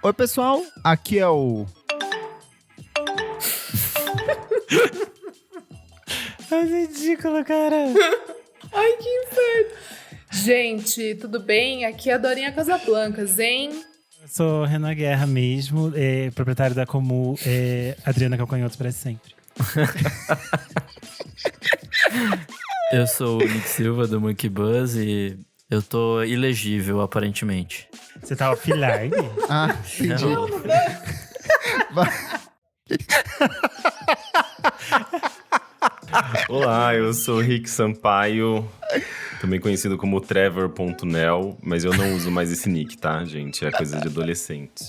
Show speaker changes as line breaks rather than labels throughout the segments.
Oi, pessoal, aqui é o...
É ridículo, cara.
Ai, que inferno. Gente, tudo bem? Aqui é a Dorinha Casablancas, hein?
Eu sou Renan Guerra mesmo, proprietário da Comu, Adriana Calcanhoto para sempre.
Eu sou o Nick Silva do Monkey Buzz e eu tô ilegível, aparentemente.
Você tá offline?
Ah, entendi.
Olá, eu sou o Rick Sampaio, também conhecido como Trevor.nel, mas eu não uso mais esse nick, tá, gente? É coisa de adolescente.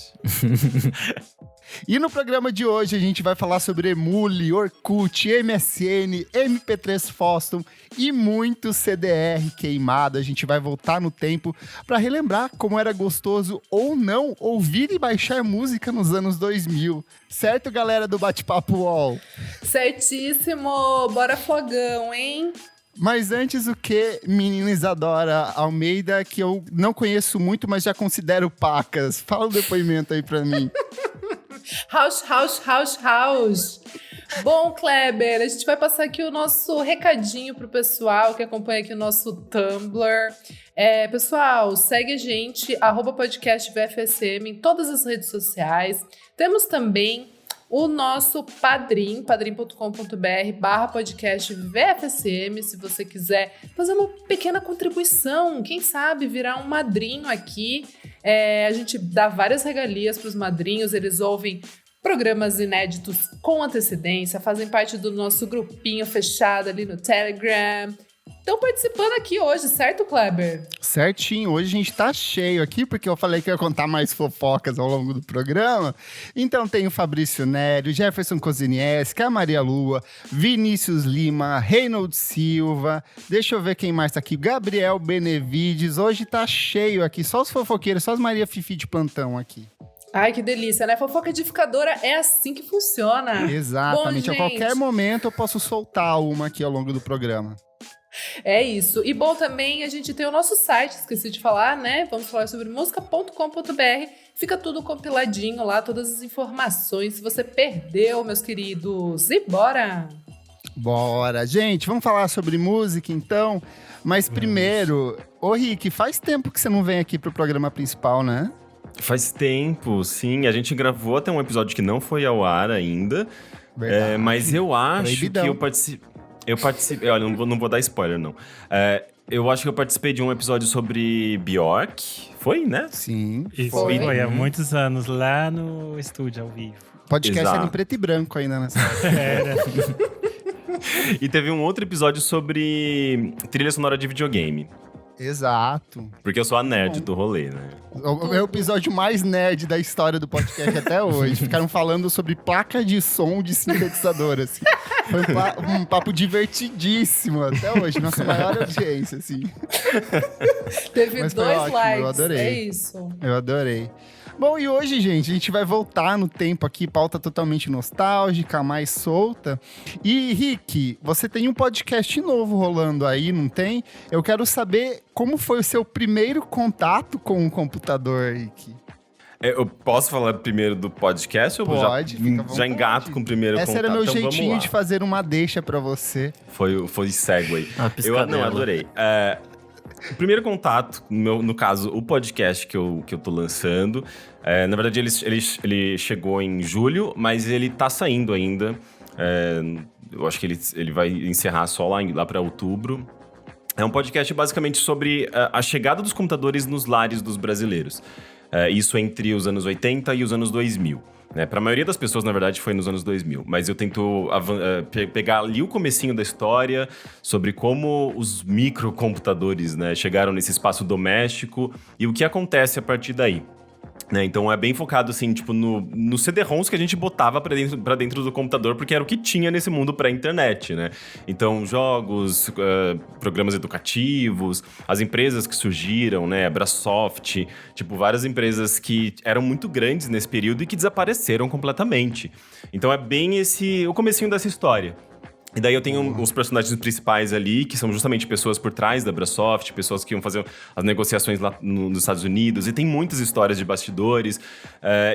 E no programa de hoje a gente vai falar sobre Emule, Orkut, MSN, MP3 Fostum e muito CDR queimado. A gente vai voltar no tempo para relembrar como era gostoso ou não ouvir e baixar música nos anos 2000. Certo, galera do Bate-Papo UOL?
Certíssimo! Bora fogão, hein?
Mas antes, o que, menina Isadora Almeida, que eu não conheço muito, mas já considero pacas. Fala o depoimento aí pra mim.
House. Bom, Kleber, a gente vai passar aqui o nosso recadinho pro pessoal que acompanha aqui o nosso Tumblr. Pessoal, segue a gente, @podcastvfsm em todas as redes sociais. Temos também o nosso Padrim, padrim.com.br/podcastvfsm, se você quiser fazer uma pequena contribuição, quem sabe virar um madrinho aqui. A gente dá várias regalias para os madrinhos, eles ouvem programas inéditos com antecedência, fazem parte do nosso grupinho fechado ali no Telegram. Estão participando aqui hoje, certo, Kleber?
Certinho, hoje a gente tá cheio aqui, porque eu falei que eu ia contar mais fofocas ao longo do programa. Então tem o Fabrício Nério, Jefferson Koziniewski, a Maria Lua, Vinícius Lima, Reinaldo Silva, deixa eu ver quem mais tá aqui, Gabriel Benevides. Hoje tá cheio aqui, só os fofoqueiros, só as Maria Fifi de plantão aqui.
Ai, que delícia, né? Fofoca edificadora é assim que funciona.
Exatamente,
Bom,
a qualquer momento eu posso soltar uma aqui ao longo do programa.
É isso. E bom, também a gente tem o nosso site, esqueci de falar, né? Vamos falar sobre música.com.br. Fica tudo compiladinho lá, todas as informações. Se você perdeu, meus queridos, e bora!
Bora! Gente, vamos falar sobre música, então? Mas primeiro, ô Rick, faz tempo que você não vem aqui pro programa principal, né?
Faz tempo, sim. A gente gravou até um episódio que não foi ao ar ainda.
Verdade.
Mas eu acho
Proibidão.
que eu participei... Olha, não vou dar spoiler, não. Eu acho que eu participei de um episódio sobre Bjork. Foi, né?
Sim.
Isso
Foi.
foi há muitos anos, lá no estúdio, ao vivo.
Podcast
Exato.
era em preto e branco ainda nessa época.
Era.
E teve um outro episódio sobre trilha sonora de videogame.
Exato.
Porque eu sou a nerd do rolê, né?
É o episódio mais nerd da história do podcast até hoje. Ficaram falando sobre placa de som de sintetizador, assim. Foi um papo divertidíssimo até hoje. Nossa maior audiência, assim.
Teve
Mas foi
2
ótimo,
likes,
eu adorei.
é isso.
Eu adorei. Bom, e hoje, gente, a gente vai voltar no tempo aqui, pauta totalmente nostálgica, mais solta. E, Rick, você tem um podcast novo rolando aí, não tem? Eu quero saber como foi o seu primeiro contato com um computador, Rick.
Eu posso falar primeiro do podcast? Ou
Pode, fica à
já
vontade.
engato com o primeiro
Esse
contato?
era meu
Então, vamos
jeitinho
lá.
de fazer uma deixa pra você.
Foi segue.
A piscadela.
Eu adorei. O primeiro contato, no caso, o podcast que eu tô lançando, na verdade ele chegou em julho, mas ele tá saindo ainda. Eu acho que ele vai encerrar só lá pra outubro. É um podcast basicamente sobre a chegada dos computadores nos lares dos brasileiros. Isso entre os anos 80 e os anos 2000. Para a maioria das pessoas, na verdade, foi nos anos 2000. Mas eu tento pegar ali o comecinho da história sobre como os microcomputadores, né, chegaram nesse espaço doméstico e o que acontece a partir daí. Então é bem focado, assim, tipo, no CD-ROMs que a gente botava pra dentro do computador, porque era o que tinha nesse mundo pré-internet, né? Então, jogos, programas educativos, as empresas que surgiram, né? A Brasoft, tipo, várias empresas que eram muito grandes nesse período e que desapareceram completamente. Então é bem o comecinho dessa história. E daí eu tenho os personagens principais ali, que são justamente pessoas por trás da Brasoft, pessoas que iam fazer as negociações lá nos Estados Unidos. E tem muitas histórias de bastidores.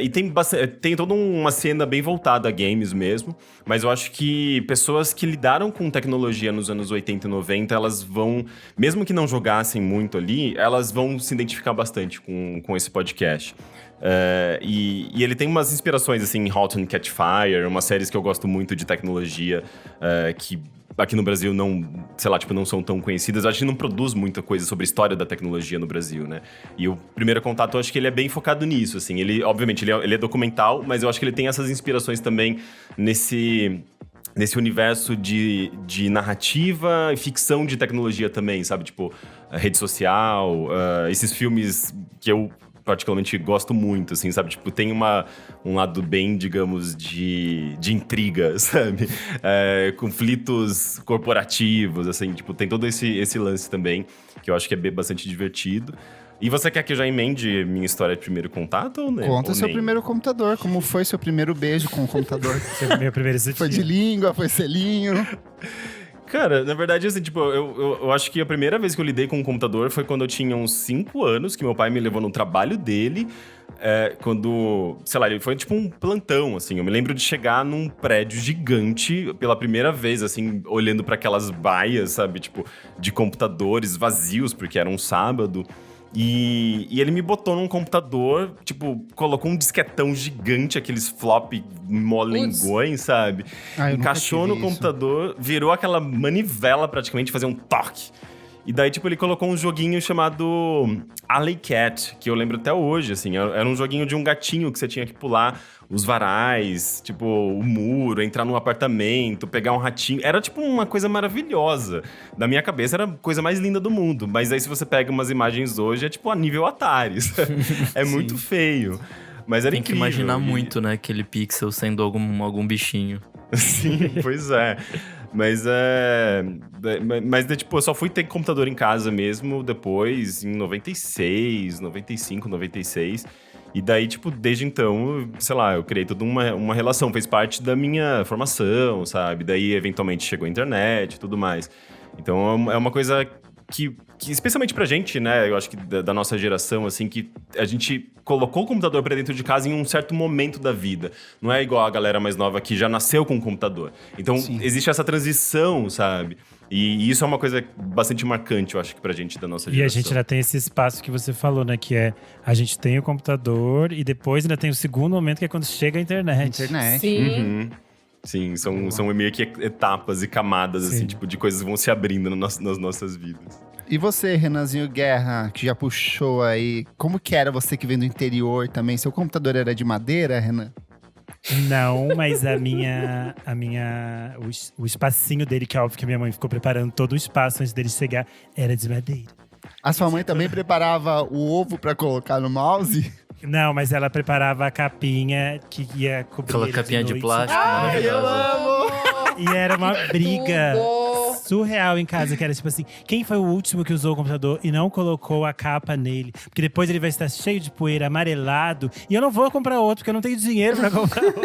E tem toda uma cena bem voltada a games mesmo. Mas eu acho que pessoas que lidaram com tecnologia nos anos 80 e 90, elas vão, mesmo que não jogassem muito ali, elas vão se identificar bastante com esse podcast. E ele tem umas inspirações, assim, em Halt and Catch Fire, umas séries que eu gosto muito de tecnologia, que aqui no Brasil não, sei lá, tipo, não são tão conhecidas. A gente não produz muita coisa sobre a história da tecnologia no Brasil, né? E o Primeiro Contato, eu acho que ele é bem focado nisso, assim. Ele, obviamente, ele é documental, mas eu acho que ele tem essas inspirações também nesse universo de narrativa e ficção de tecnologia também, sabe? Tipo, rede social, esses filmes que eu particularmente gosto muito, assim, sabe? Tipo, tem um lado bem, digamos, de intriga, sabe? Conflitos corporativos, assim, tipo, tem todo esse lance também, que eu acho que é bastante divertido. E você quer que eu já emende minha história de primeiro contato ou não?
Conta seu primeiro computador, como foi seu primeiro beijo com o computador?
Meu primeiro
Foi de língua, foi selinho?
Cara, na verdade, assim, tipo, eu acho que a primeira vez que eu lidei com um computador foi quando eu tinha uns 5 anos, que meu pai me levou no trabalho dele, quando, sei lá, ele foi tipo um plantão, assim. Eu me lembro de chegar num prédio gigante pela primeira vez, assim, olhando para aquelas baias, sabe, tipo, de computadores vazios, porque era um sábado. E ele me botou num computador, tipo, colocou um disquetão gigante, aqueles flop molengões, sabe? Encaixou no computador, virou aquela manivela praticamente, fazer um toque. E daí, tipo, ele colocou um joguinho chamado Alley Cat, que eu lembro até hoje, assim. Era um joguinho de um gatinho que você tinha que pular os varais, tipo, o muro, entrar num apartamento, pegar um ratinho. Era, tipo, uma coisa maravilhosa. Na minha cabeça, era a coisa mais linda do mundo. Mas aí, se você pega umas imagens hoje, é, tipo, a nível Atari. É muito feio. Mas era incrível.
Tem que imaginar muito, né? Aquele pixel sendo algum bichinho.
Sim, pois é. Mas tipo, eu só fui ter computador em casa mesmo depois, em 96, 95, 96. E daí, tipo, desde então, sei lá, eu criei toda uma relação. Fez parte da minha formação, sabe? Daí, eventualmente, chegou a internet e tudo mais. Então, é uma coisa que especialmente pra gente, né? Eu acho que da nossa geração, assim, que a gente colocou o computador pra dentro de casa em um certo momento da vida. Não é igual a galera mais nova que já nasceu com o computador. Então, existe essa transição, sabe? E isso é uma coisa bastante marcante, eu acho que pra gente da nossa geração.
E a gente ainda tem esse espaço que você falou, né? Que é, a gente tem o computador e depois ainda tem o segundo momento, que é quando chega a internet.
Sim.
Uhum. Sim, são meio que etapas e camadas, assim, tipo, de coisas que vão se abrindo nas nossas vidas.
E você, Renanzinho Guerra, que já puxou aí, como que era você que vem do interior também? Seu computador era de madeira, Renan?
Não, mas o espacinho dele, que é óbvio que a minha mãe ficou preparando todo o espaço antes dele chegar, era de madeira.
A sua mãe também preparava o ovo pra colocar no mouse?
Não, mas ela preparava a capinha que ia cobrir.
Aquela
ele
capinha de
noite.
plástico.
Ai, eu amo!
E era uma briga
Tudo.
surreal em casa, que era tipo assim, quem foi o último que usou o computador e não colocou a capa nele? Porque depois ele vai estar cheio de poeira, amarelado, e eu não vou comprar outro, porque eu não tenho dinheiro pra comprar outro.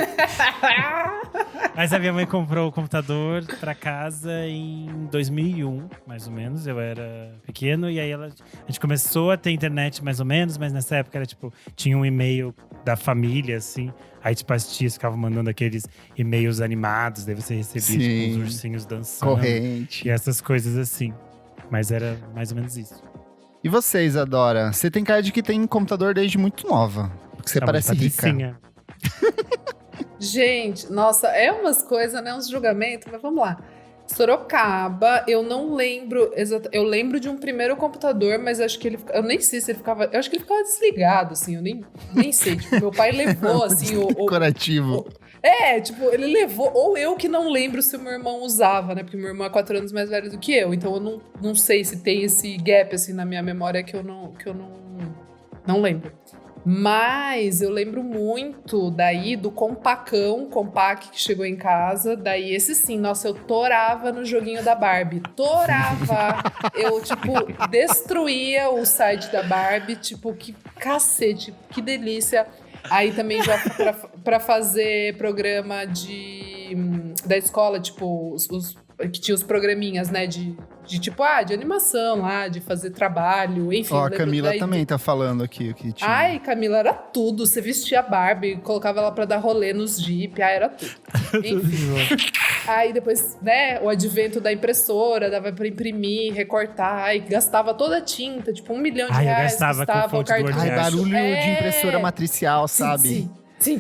Mas a minha mãe comprou o computador pra casa em 2001, mais ou menos. Eu era pequeno, e aí a gente começou a ter internet mais ou menos, mas nessa época era tipo, tinha um e-mail da família, assim. Aí, tipo, as tias ficavam mandando aqueles e-mails animados, daí você recebia, tipo, uns ursinhos dançando.
Corrente.
E essas coisas assim. Mas era mais ou menos isso.
E você, Isadora? Você tem cara de que tem computador desde muito nova. Porque você
Tá
parece
muito
rica.
patricinha.
Gente, nossa, é umas coisas, né? Uns julgamentos, mas vamos lá. Sorocaba, eu não lembro eu lembro de um primeiro computador, mas acho que eu nem sei se ele ficava, eu acho que ele ficava desligado, assim, eu nem sei, tipo, meu pai levou, assim,
Decorativo.
tipo, ele levou, ou eu que não lembro se o meu irmão usava, né, porque meu irmão é 4 anos mais velho do que eu, então eu não sei se tem esse gap, assim, na minha memória que eu não lembro. Mas eu lembro muito daí do Compaq que chegou em casa. Daí esse sim, nossa, eu torava no joguinho da Barbie. Torava! Eu, tipo, destruía o site da Barbie. Tipo, que cacete, que delícia. Aí também já pra fazer programa de da escola, tipo, que tinha os programinhas, né, de tipo, de animação lá, de fazer trabalho, enfim.
Ó, a Camila também tá falando aqui o que tinha.
Ai, Camila, era tudo. Você vestia a Barbie, colocava ela pra dar rolê nos Jeep, era tudo. Enfim. Aí depois, né, o advento da impressora, dava pra imprimir, recortar, aí gastava toda a tinta, tipo, R$1 milhão
Eu gastava com
custava o
fonte do
cartucho.
Ai, barulho de impressora matricial, sabe?
Sim.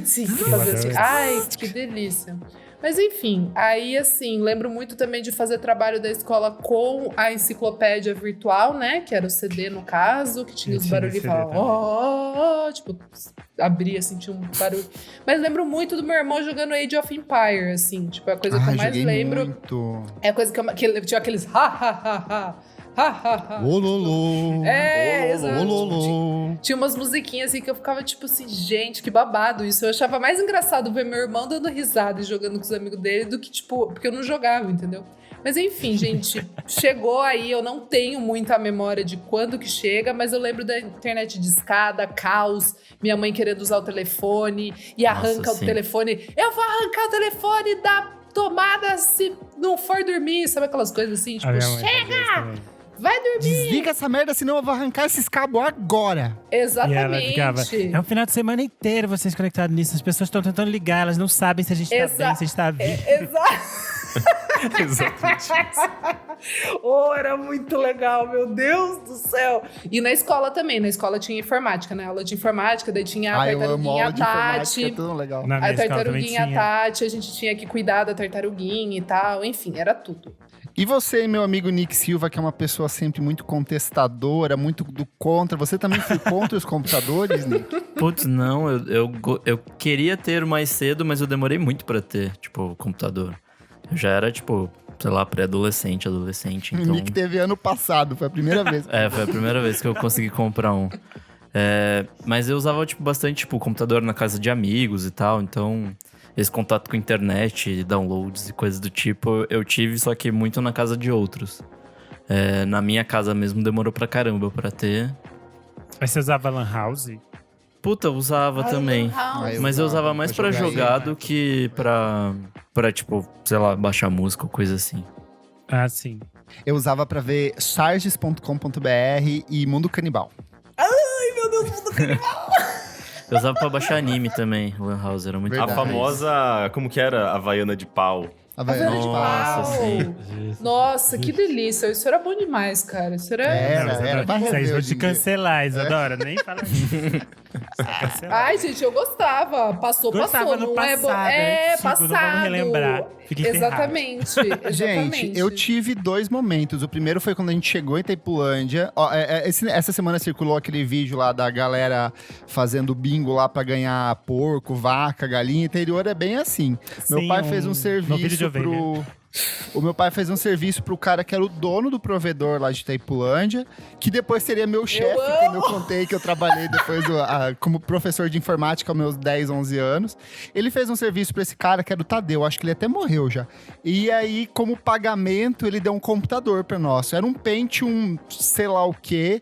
Fazer assim. Ai, que delícia. Mas enfim, aí assim, lembro muito também de fazer trabalho da escola com a enciclopédia virtual, né? Que era o CD no caso, que tinha os barulhos e falava, tipo, abria, assim, tinha um barulho. Mas lembro muito do meu irmão jogando Age of Empire, assim, tipo, é a coisa que eu mais lembro. Muito. É a coisa que tinha aqueles
Ololô.
Exato.
Ololô.
Tinha umas musiquinhas assim que eu ficava tipo assim, gente, que babado isso. Eu achava mais engraçado ver meu irmão dando risada e jogando com os amigos dele do que, tipo, porque eu não jogava, entendeu? Mas enfim, gente, chegou aí, eu não tenho muita memória de quando que chega, mas eu lembro da internet de escada, caos, minha mãe querendo usar o telefone e arranca o telefone. Eu vou arrancar o telefone da tomada se não for dormir, sabe aquelas coisas assim, tipo, chega! Vai dormir!
Desliga essa merda, senão eu vou arrancar esses cabos agora.
Exatamente.
E ela ficava, é um final de semana inteiro vocês conectados nisso. As pessoas estão tentando ligar, elas não sabem se a gente tá bem, se a gente tá vivo.
Exato.
Exatamente.
Era muito legal, meu Deus do céu. E na escola também, na escola tinha informática, né? Aula de informática, daí tinha a tartaruguinha Tati.
É tão legal.
A tartaruguinha Tati, a gente tinha que cuidar da tartaruguinha e tal. Enfim, era tudo.
E você, meu amigo Nick Silva, que é uma pessoa sempre muito contestadora, muito do contra, você também foi contra os computadores, Nick?
Putz, não, eu queria ter mais cedo, mas eu demorei muito pra ter, tipo, computador. Eu já era, tipo, sei lá, pré-adolescente, adolescente, então...
O Nick teve ano passado, foi a primeira vez.
Foi a primeira vez que eu consegui comprar um. Mas eu usava, tipo, bastante, tipo, computador na casa de amigos e tal, então... Esse contato com internet, downloads e coisas do tipo, eu tive, só que muito na casa de outros. Na minha casa mesmo demorou pra caramba pra ter.
Mas você usava Lan House?
Puta, eu usava também. Mas eu usava mais pra jogar do que pra, tipo, sei lá, baixar música ou coisa assim.
Ah, sim.
Eu usava pra ver charges.com.br e Mundo Canibal.
Ai, meu Deus, Mundo Canibal!
Eu usava pra baixar anime também, o Lan House, era muito
Verdade.
A famosa, como que era? Havaiana de pau.
Havaiana de
Nossa,
pau.
sim.
Nossa, que delícia. Isso era bom demais, cara. Isso era...
Era.
Vocês vão te cancelar, Isadora. Nem fala isso.
Ai, gente, eu gostava. Passou.
No
Não
passado,
é bom.
antigo,
Passado.
Vamos relembrar. Fiquei
Exatamente.
Gente, eu tive 2 momentos. O primeiro foi quando a gente chegou em Itaipulândia. Essa semana circulou aquele vídeo lá da galera fazendo bingo lá pra ganhar porco, vaca, galinha. Interior é bem assim. Meu pai fez um serviço O meu pai fez um serviço pro cara que era o dono do provedor lá de Itaipulândia, que depois seria meu chefe, quando eu contei que eu trabalhei depois como professor de informática aos meus 10, 11 anos. Ele fez um serviço pra esse cara, que era o Tadeu, acho que ele até morreu já. E aí, como pagamento, ele deu um computador pra nós. Era um Pentium, sei lá o quê.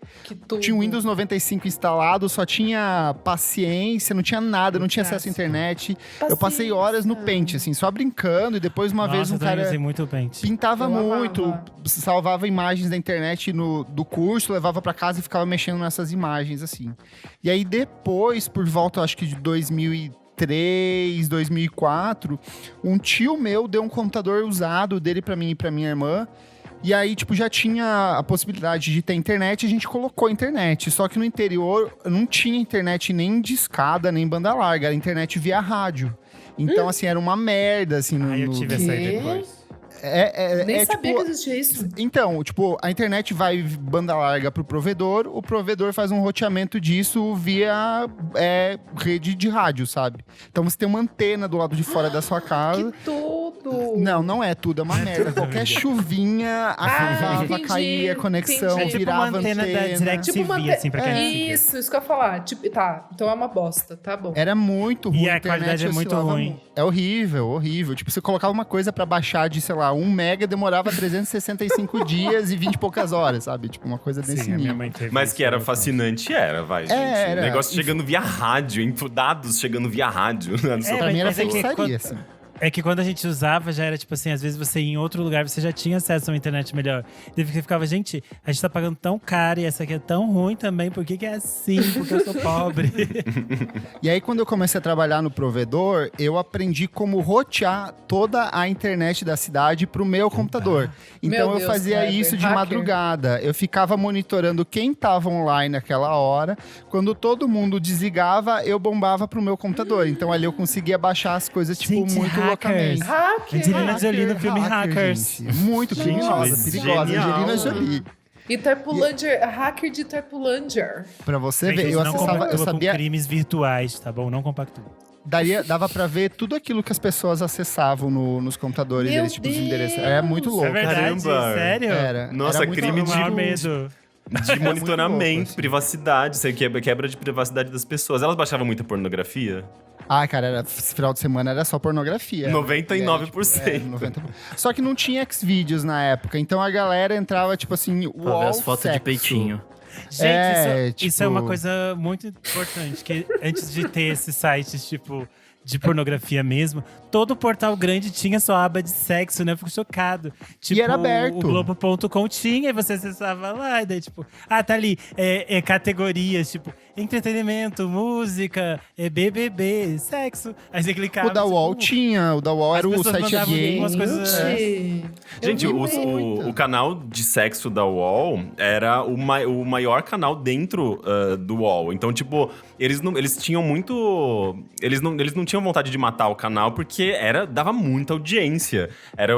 Tinha um Windows 95 instalado, só tinha paciência, não tinha nada, não tinha acesso à internet. Eu passei horas no Paint, assim, só brincando, e depois uma vez um cara...
muito Paint.
Pintava muito, salvava imagens da internet do curso, levava pra casa e ficava mexendo nessas imagens, assim. E aí depois, por volta, acho que de 2003, 2004, um tio meu deu um computador usado dele pra mim e pra minha irmã. E aí, tipo, já tinha a possibilidade de ter internet, e a gente colocou a internet. Só que no interior não tinha internet nem de escada, nem banda larga, era internet via rádio. Então, assim, era uma merda, assim.
Eu tive essa aí depois.
Nem sabia
tipo,
que existia isso.
Então, tipo, a internet vai banda larga pro provedor, o provedor faz um roteamento disso via rede de rádio, sabe? Então você tem uma antena do lado de fora da sua casa.
Que tudo!
Não é tudo, é uma merda. Qualquer chuvinha, afundava, caía a conexão,
entendi.
virava
tipo uma antena da DirecTV, assim, pra quem
Isso que eu ia falar. Tipo, tá, então é uma bosta, tá bom.
Era muito ruim.
E a qualidade é muito ruim.
É horrível. Tipo, você colocava uma coisa pra baixar de, sei lá, 1 mega, demorava 365 dias e 20 e poucas horas, sabe? Tipo, uma coisa desse
Sim, a minha
nível.
mãe teve
Mas
isso,
que era fascinante, vai, gente.
Era.
O negócio chegando via rádio, dados chegando via rádio.
Pra mim era
mas é que
feitiçaria, assim.
É que quando a gente usava, já era tipo assim, às vezes você ia em outro lugar, você já tinha acesso a uma internet melhor. Daí você ficava, gente, a gente tá pagando tão caro e essa aqui é tão ruim também, por que é assim? Porque eu sou pobre.
E aí, quando eu comecei a trabalhar no provedor, eu aprendi como rotear toda a internet da cidade pro meu computador. Então,
Meu
eu
Deus,
fazia
Kleber,
isso de
hacker.
madrugada. Eu ficava monitorando quem tava online naquela hora. Quando todo mundo desligava, eu bombava pro meu computador. Então, ali eu conseguia baixar as coisas, tipo,
Gente,
muito
hackers.
loucamente.
Angelina Jolie no filme Hackers.
Gente. Muito criminosa,
Gente,
perigosa.
genial.
Angelina Jolie.
E Terpulanger, hacker de Terpulanger.
Pra você ver,
Gente,
eu
não
acessava, eu
compactua com
sabia,
crimes virtuais, tá bom? Não compactua.
dava pra ver tudo aquilo que as pessoas acessavam nos computadores
Meu
deles, tipo, os
Deus!
endereços. É muito
É
louco.
verdade?
Caramba.
Sério?
Era.
Nossa,
era muito
crime
O maior
de-
medo.
De monitoramento,
louco, assim.
privacidade, isso aí quebra de privacidade das pessoas. Elas baixavam muita pornografia?
Ah, cara, esse final de semana era só pornografia.
99%.
É, 90%. Só que não tinha Xvideos na época, então a galera entrava, tipo assim,
Pra ver
wall
as fotos de
sexo.
peitinho.
Gente,
É,
isso é
tipo-
uma coisa muito importante, que antes de ter esses sites, tipo, de pornografia mesmo, todo portal grande tinha sua aba de sexo, né? Eu fico chocado. Tipo,
era aberto.
O Globo.com tinha, e você acessava lá, e daí, tipo, tá ali, categorias, tipo, entretenimento, música, BBB, sexo. Aí você clicava.
O da
tipo,
UOL tinha, o da UOL
as
era o
pessoas
site
mandavam
gay.
umas coisas-
Gente,
Eu vi muito.
o canal de sexo da UOL era o maior canal dentro do UOL. Então, tipo, eles tinham muito... Eles não tinham vontade de matar o canal porque dava muita audiência. Era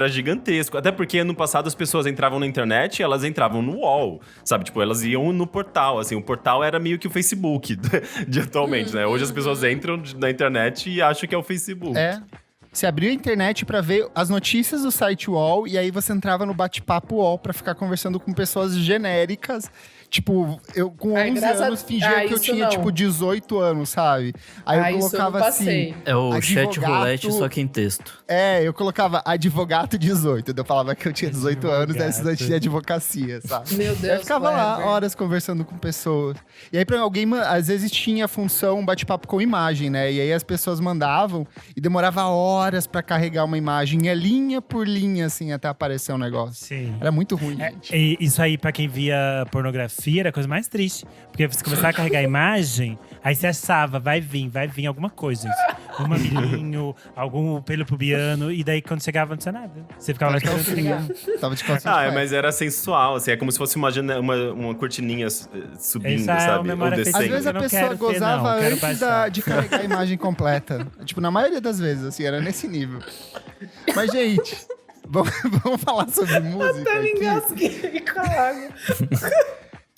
gigantesco. Até porque no passado as pessoas entravam na internet e elas entravam no UOL, sabe? Tipo, elas iam no portal, assim. O portal era meio que o Facebook de atualmente, né? Hoje as pessoas entram na internet e acham que é o Facebook.
É. Você abria a internet pra ver as notícias do site UOL e aí você entrava no bate-papo UOL pra ficar conversando com pessoas genéricas. Tipo, eu com 11 anos fingia que eu
isso
tinha,
não.
tipo, 18 anos, sabe? Aí eu
Isso eu não
colocava assim...
passei.
É o chat
Advogado-
roulette, só que em texto.
Eu colocava advogado 18. Eu falava que eu tinha 18 anos, aí estudante de advocacia, sabe?
Meu Deus,
Eu ficava lá
Kleber.
horas conversando com pessoas. E aí, pra alguém, às vezes tinha a função bate-papo com imagem, né? E aí as pessoas mandavam e demorava horas pra carregar uma imagem, é linha por linha, assim, até aparecer um negócio.
Sim.
Era muito ruim, gente.
E isso aí, pra quem via pornografia, era a coisa mais triste. Porque você começava a carregar a imagem, aí você achava, vai vir alguma coisa, gente. Um mamilinho, algum pelo pubiano, e daí quando chegava não tinha nada. Você ficava lá esperando chegar.
Tava de calcinha.
Mas era sensual, assim. É como se fosse uma cortininha subindo,
Essa é
sabe?
uma memória
Ou
Às
descendo.
vezes a
Eu não
pessoa
quero ter,
gozava
não, quero
antes
baixar.
de carregar a imagem completa. Tipo, na maioria das vezes, assim, era nesse nível. Mas, gente, vamos falar sobre música
Até me
aqui.
engasguei com a água.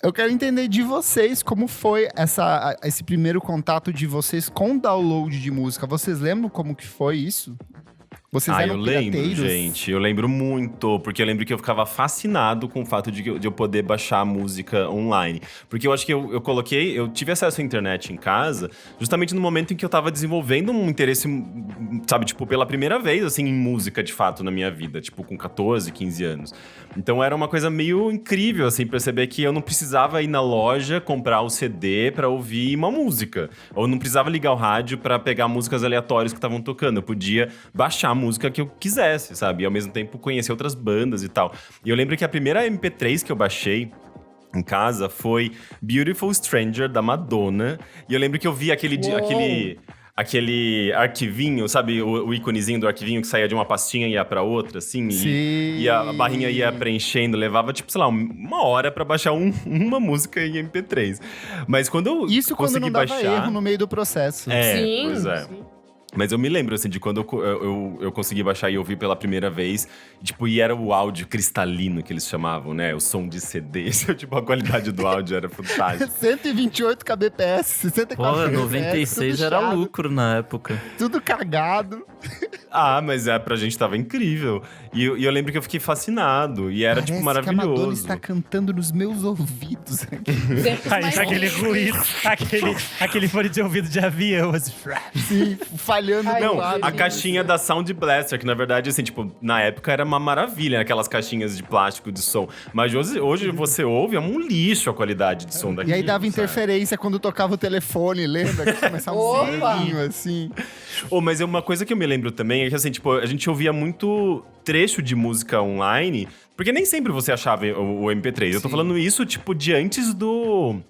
Eu quero entender de vocês como foi esse primeiro contato de vocês com download de música. Vocês lembram como que foi isso? Vocês eram
Eu lembro,
pirateiros?
gente. Eu lembro muito, porque eu lembro que eu ficava fascinado com o fato de eu poder baixar música online. Porque eu acho que eu tive acesso à internet em casa justamente no momento em que eu tava desenvolvendo um interesse, sabe, tipo, pela primeira vez, assim, em música, de fato, na minha vida. Tipo, com 14, 15 anos. Então era uma coisa meio incrível, assim, perceber que eu não precisava ir na loja comprar o CD pra ouvir uma música. Ou não precisava ligar o rádio pra pegar músicas aleatórias que estavam tocando. Eu podia baixar a música que eu quisesse, sabe? E ao mesmo tempo conhecer outras bandas e tal. E eu lembro que a primeira MP3 que eu baixei em casa foi Beautiful Stranger, da Madonna. E eu lembro que eu vi aquele arquivinho, sabe? O íconezinho do arquivinho que saía de uma pastinha e ia pra outra, assim.
Sim.
E a barrinha ia preenchendo. Levava, tipo, sei lá, uma hora pra baixar uma música em MP3. Mas quando eu
Isso quando
consegui
não dava
baixar...
erro no meio do processo.
Sim,
Pois é.
sim.
Mas eu me lembro, assim, de quando eu consegui baixar e ouvir pela primeira vez. Tipo, e era o áudio cristalino que eles chamavam, né? O som de CD. Tipo, a qualidade do áudio era fantástica.
128 kbps, 64
Pô,
kbps.
96
tudo
era
chato,
lucro na época.
Tudo cagado.
Mas pra gente tava incrível. E eu lembro que eu fiquei fascinado. E era, tipo,
Parece que a Madonna
maravilhoso.
está cantando nos meus ouvidos.
Tempos
Aí
mais
aquele ruído, aquele fone de ouvido de avião, assim.
Sim, espalhando
Ai,
pro
Não,
lado.
a caixinha da Sound Blaster, que na verdade, assim, tipo, na época era uma maravilha, aquelas caixinhas de plástico de som. Mas hoje você ouve, é um lixo a qualidade de som daquilo.
E aí dava
sabe?
interferência quando tocava o telefone, lembra? Que começava um
Opa!
barulhinho assim.
Mas uma coisa que eu me lembro também é que, assim, tipo, a gente ouvia muito trecho de música online, porque nem sempre você achava o MP3. Eu tô
Sim.
falando isso, tipo, de antes do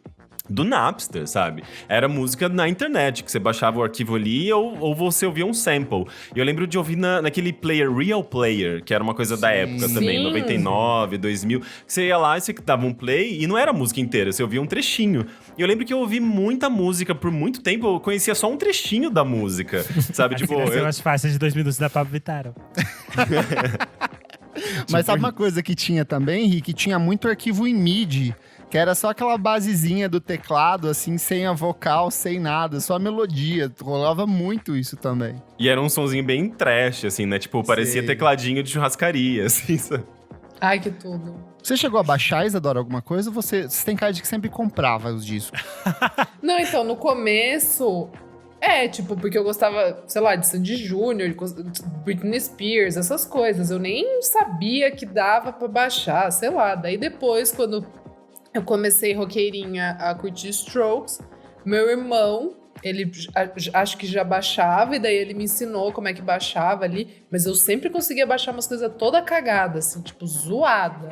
Napster, sabe? Era música na internet, que você baixava o arquivo ali ou você ouvia um sample. E eu lembro de ouvir naquele player, Real Player, que era uma coisa da época também,
Sim.
99, 2000. Você ia lá e você dava um play e não era a música inteira, você ouvia um trechinho. E eu lembro que eu ouvi muita música por muito tempo, eu conhecia só um trechinho da música, sabe?
Tipo,
Tipo,
as faixas de 2 minutos da Pablo Vittar.
Mas sabe uma coisa que tinha também, Rick? Tinha muito arquivo em MIDI, que era só aquela basezinha do teclado, assim, sem a vocal, sem nada, só a melodia. Rolava muito isso também.
E era um sonzinho bem trash, assim, né? Tipo, parecia
Sei.
tecladinho de churrascaria, assim, sabe?
Ai, que tudo.
Você chegou a baixar, Isadora, alguma coisa? Ou você tem cara de que sempre comprava os discos?
Não, então, no começo… tipo, porque eu gostava, sei lá, de Sandy Júnior, Britney Spears, essas coisas. Eu nem sabia que dava pra baixar, sei lá. Daí depois, quando eu comecei roqueirinha a curtir Strokes, meu irmão, ele acho que já baixava, e daí ele me ensinou como é que baixava ali. Mas eu sempre conseguia baixar umas coisas toda cagada, assim, tipo, zoada.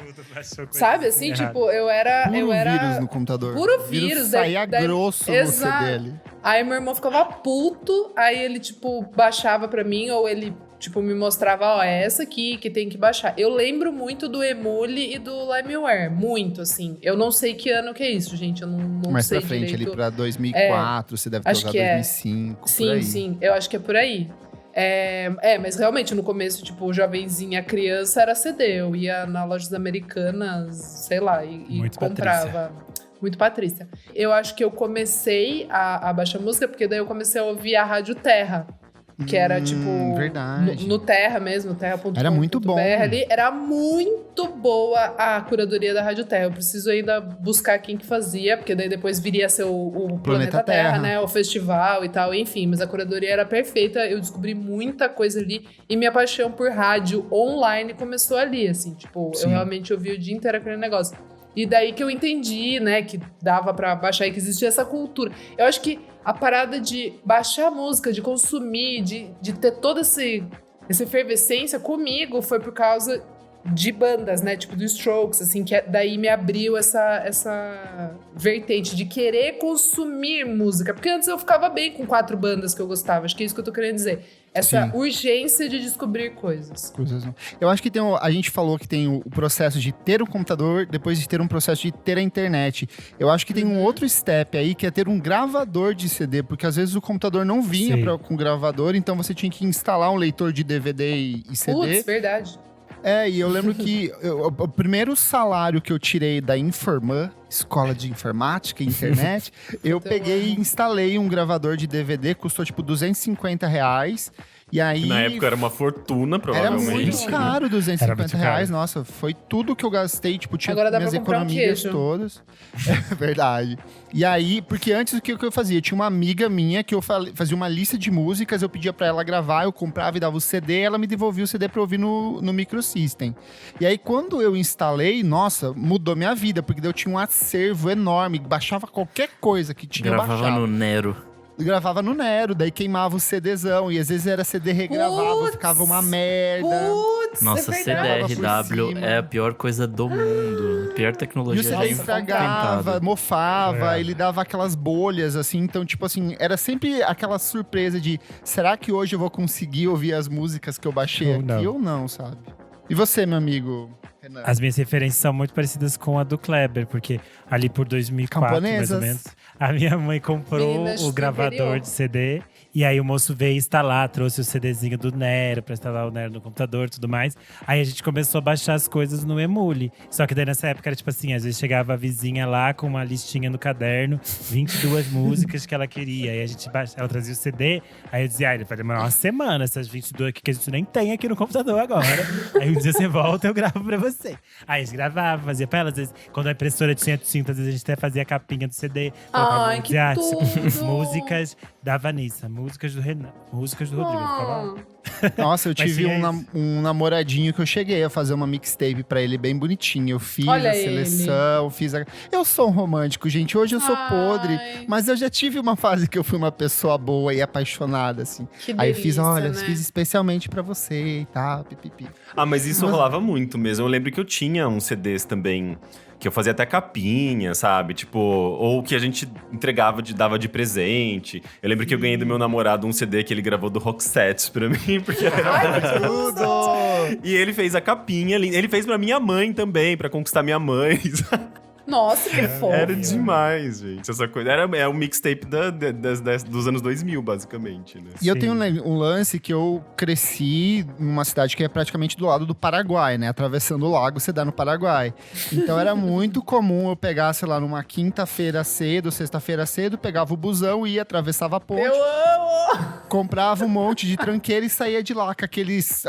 Sabe, assim, tipo, eu era…
Puro vírus no computador.
Puro
O vírus
vírus,
saía
daí-
grosso no
Exato.
CD ali.
Aí meu irmão ficava puto, aí ele, tipo, baixava pra mim, ou ele, tipo, me mostrava, ó, é essa aqui que tem que baixar. Eu lembro muito do Emule e do LimeWare, muito, assim. Eu não sei que ano que é isso, gente, eu não
Mais
sei
pra frente,
direito.
ali pra 2004, você deve ter
acho
usado
que é.
2005, por
Sim,
aí.
sim, eu acho que é por aí. Mas realmente, no começo, tipo, jovenzinha, criança, era CD. Eu ia na lojas americanas, sei lá, e
Muito
comprava. Muito Patrícia. Eu acho que eu comecei a baixar música, porque daí eu comecei a ouvir a Rádio Terra. Que era, tipo…
verdade.
No Terra mesmo, terra.com.br
Era muito bom.
ali. Era muito boa a curadoria da Rádio Terra. Eu preciso ainda buscar quem que fazia, porque daí depois viria a ser o Planeta Terra, né? O festival e tal, enfim. Mas a curadoria era perfeita. Eu descobri muita coisa ali. E minha paixão por rádio online começou ali, assim. Tipo,
Sim.
eu realmente ouvi o dia inteiro aquele negócio. E daí que eu entendi, né, que dava pra baixar e que existia essa cultura. Eu acho que a parada de baixar música, de consumir, de ter toda essa efervescência comigo foi por causa de bandas, né, tipo do Strokes, assim, que daí me abriu essa vertente de querer consumir música. Porque antes eu ficava bem com 4 bandas que eu gostava, acho que é isso que eu tô querendo dizer. Essa
Sim.
urgência de descobrir coisas.
Eu acho que a gente falou que tem o processo de ter um computador, depois de ter um processo de ter a internet. Eu acho que tem um outro step aí, que é ter um gravador de CD, porque às vezes o computador não vinha
Sim.
com gravador, então você tinha que instalar um leitor de DVD e CD.
Putz, verdade.
E eu lembro que o primeiro salário que eu tirei da Informã, escola de informática e internet, eu peguei e instalei um gravador de DVD, custou tipo R$250. E aí,
Na época era uma fortuna,
era
provavelmente.
muito caro,
Era
R$250.
muito caro.
Nossa, foi tudo que eu gastei, tipo, tinha
Agora dá
minhas
pra comprar um
economias
queijo.
todas. É verdade. E aí, porque antes o que eu fazia? Tinha uma amiga minha que eu fazia uma lista de músicas, eu pedia pra ela gravar, eu comprava e dava o CD, ela me devolvia o CD pra eu ouvir no microsystem. E aí, quando eu instalei, nossa, mudou minha vida, porque daí eu tinha um acervo enorme, baixava qualquer coisa que tinha, eu
Gravava
baixava.
no Nero.
Gravava no Nero, daí queimava o CDzão, e às vezes era CD regravado,
Putz!
ficava uma merda.
Putz,
Nossa,
é verdade.
CDRW
cima.
é a pior coisa do mundo. A pior
E
tecnologia
o
já
CD
Nossa,
estragava,
inventada.
mofava,
É.
ele dava aquelas bolhas, assim. Então, tipo assim, era sempre aquela surpresa de… Será que hoje eu vou conseguir ouvir as músicas que eu baixei
Ou
aqui
não.
ou não, sabe? E você, meu amigo Renan?
As minhas referências são muito parecidas com a do Kleber, porque ali por 2004, mais
Camponesas.
ou menos, a minha mãe comprou
Meninas
o
do
gravador
interior.
de CD. E aí o moço veio instalar, trouxe o CDzinho do Nero pra instalar o Nero no computador e tudo mais. Aí a gente começou a baixar as coisas no Emule. Só que daí nessa época era tipo assim, às vezes chegava a vizinha lá com uma listinha no caderno, 22 músicas que ela queria. Aí a gente ela trazia o CD, aí eu dizia, ele vai demorar uma semana essas 22 aqui que a gente nem tem aqui no computador agora. Aí um dia você volta, eu gravo pra você. Aí a gente gravava, fazia pra ela. Às vezes, quando a impressora tinha tinta, às vezes a gente até fazia a capinha do CD. colocava
Ai,
um
que
de arte,
tudo!
músicas, dava nisso. músicas do Renan, músicas do Rodrigo. Eu ficava lá.
Nossa, eu
Mas
tive
tinha
um namoradinho que eu cheguei a fazer uma mixtape pra ele bem bonitinho. Eu fiz
Olha
a seleção, fiz a... Eu sou um romântico, gente. Hoje eu sou
Ai.
podre. Mas eu já tive uma fase que eu fui uma pessoa boa e apaixonada, assim.
Que
Aí eu fiz,
delícia,
olha,
né?
fiz especialmente pra você e tal, pipipi.
Ah, mas isso rolava muito mesmo. Eu lembro que eu tinha uns CDs também, que eu fazia até capinha, sabe? Tipo, ou que a gente entregava, dava de presente. Eu lembro que eu ganhei do meu namorado um CD que ele gravou do Roxette pra mim, porque era
Tudo!
E ele fez a capinha, ele fez pra minha mãe também, pra conquistar minha mãe.
Nossa, que fofo.
Era demais, gente. Essa coisa. É o mixtape dos anos 2000, basicamente, né?
E eu
Sim.
tenho um lance que eu cresci numa cidade que é praticamente do lado do Paraguai, né? Atravessando o lago, você dá no Paraguai. Então era muito comum eu pegar, sei lá, numa quinta-feira cedo, sexta-feira cedo, pegava o busão, ia, atravessava a ponte,
Eu amo!
comprava um monte de tranqueira e saía de lá com aqueles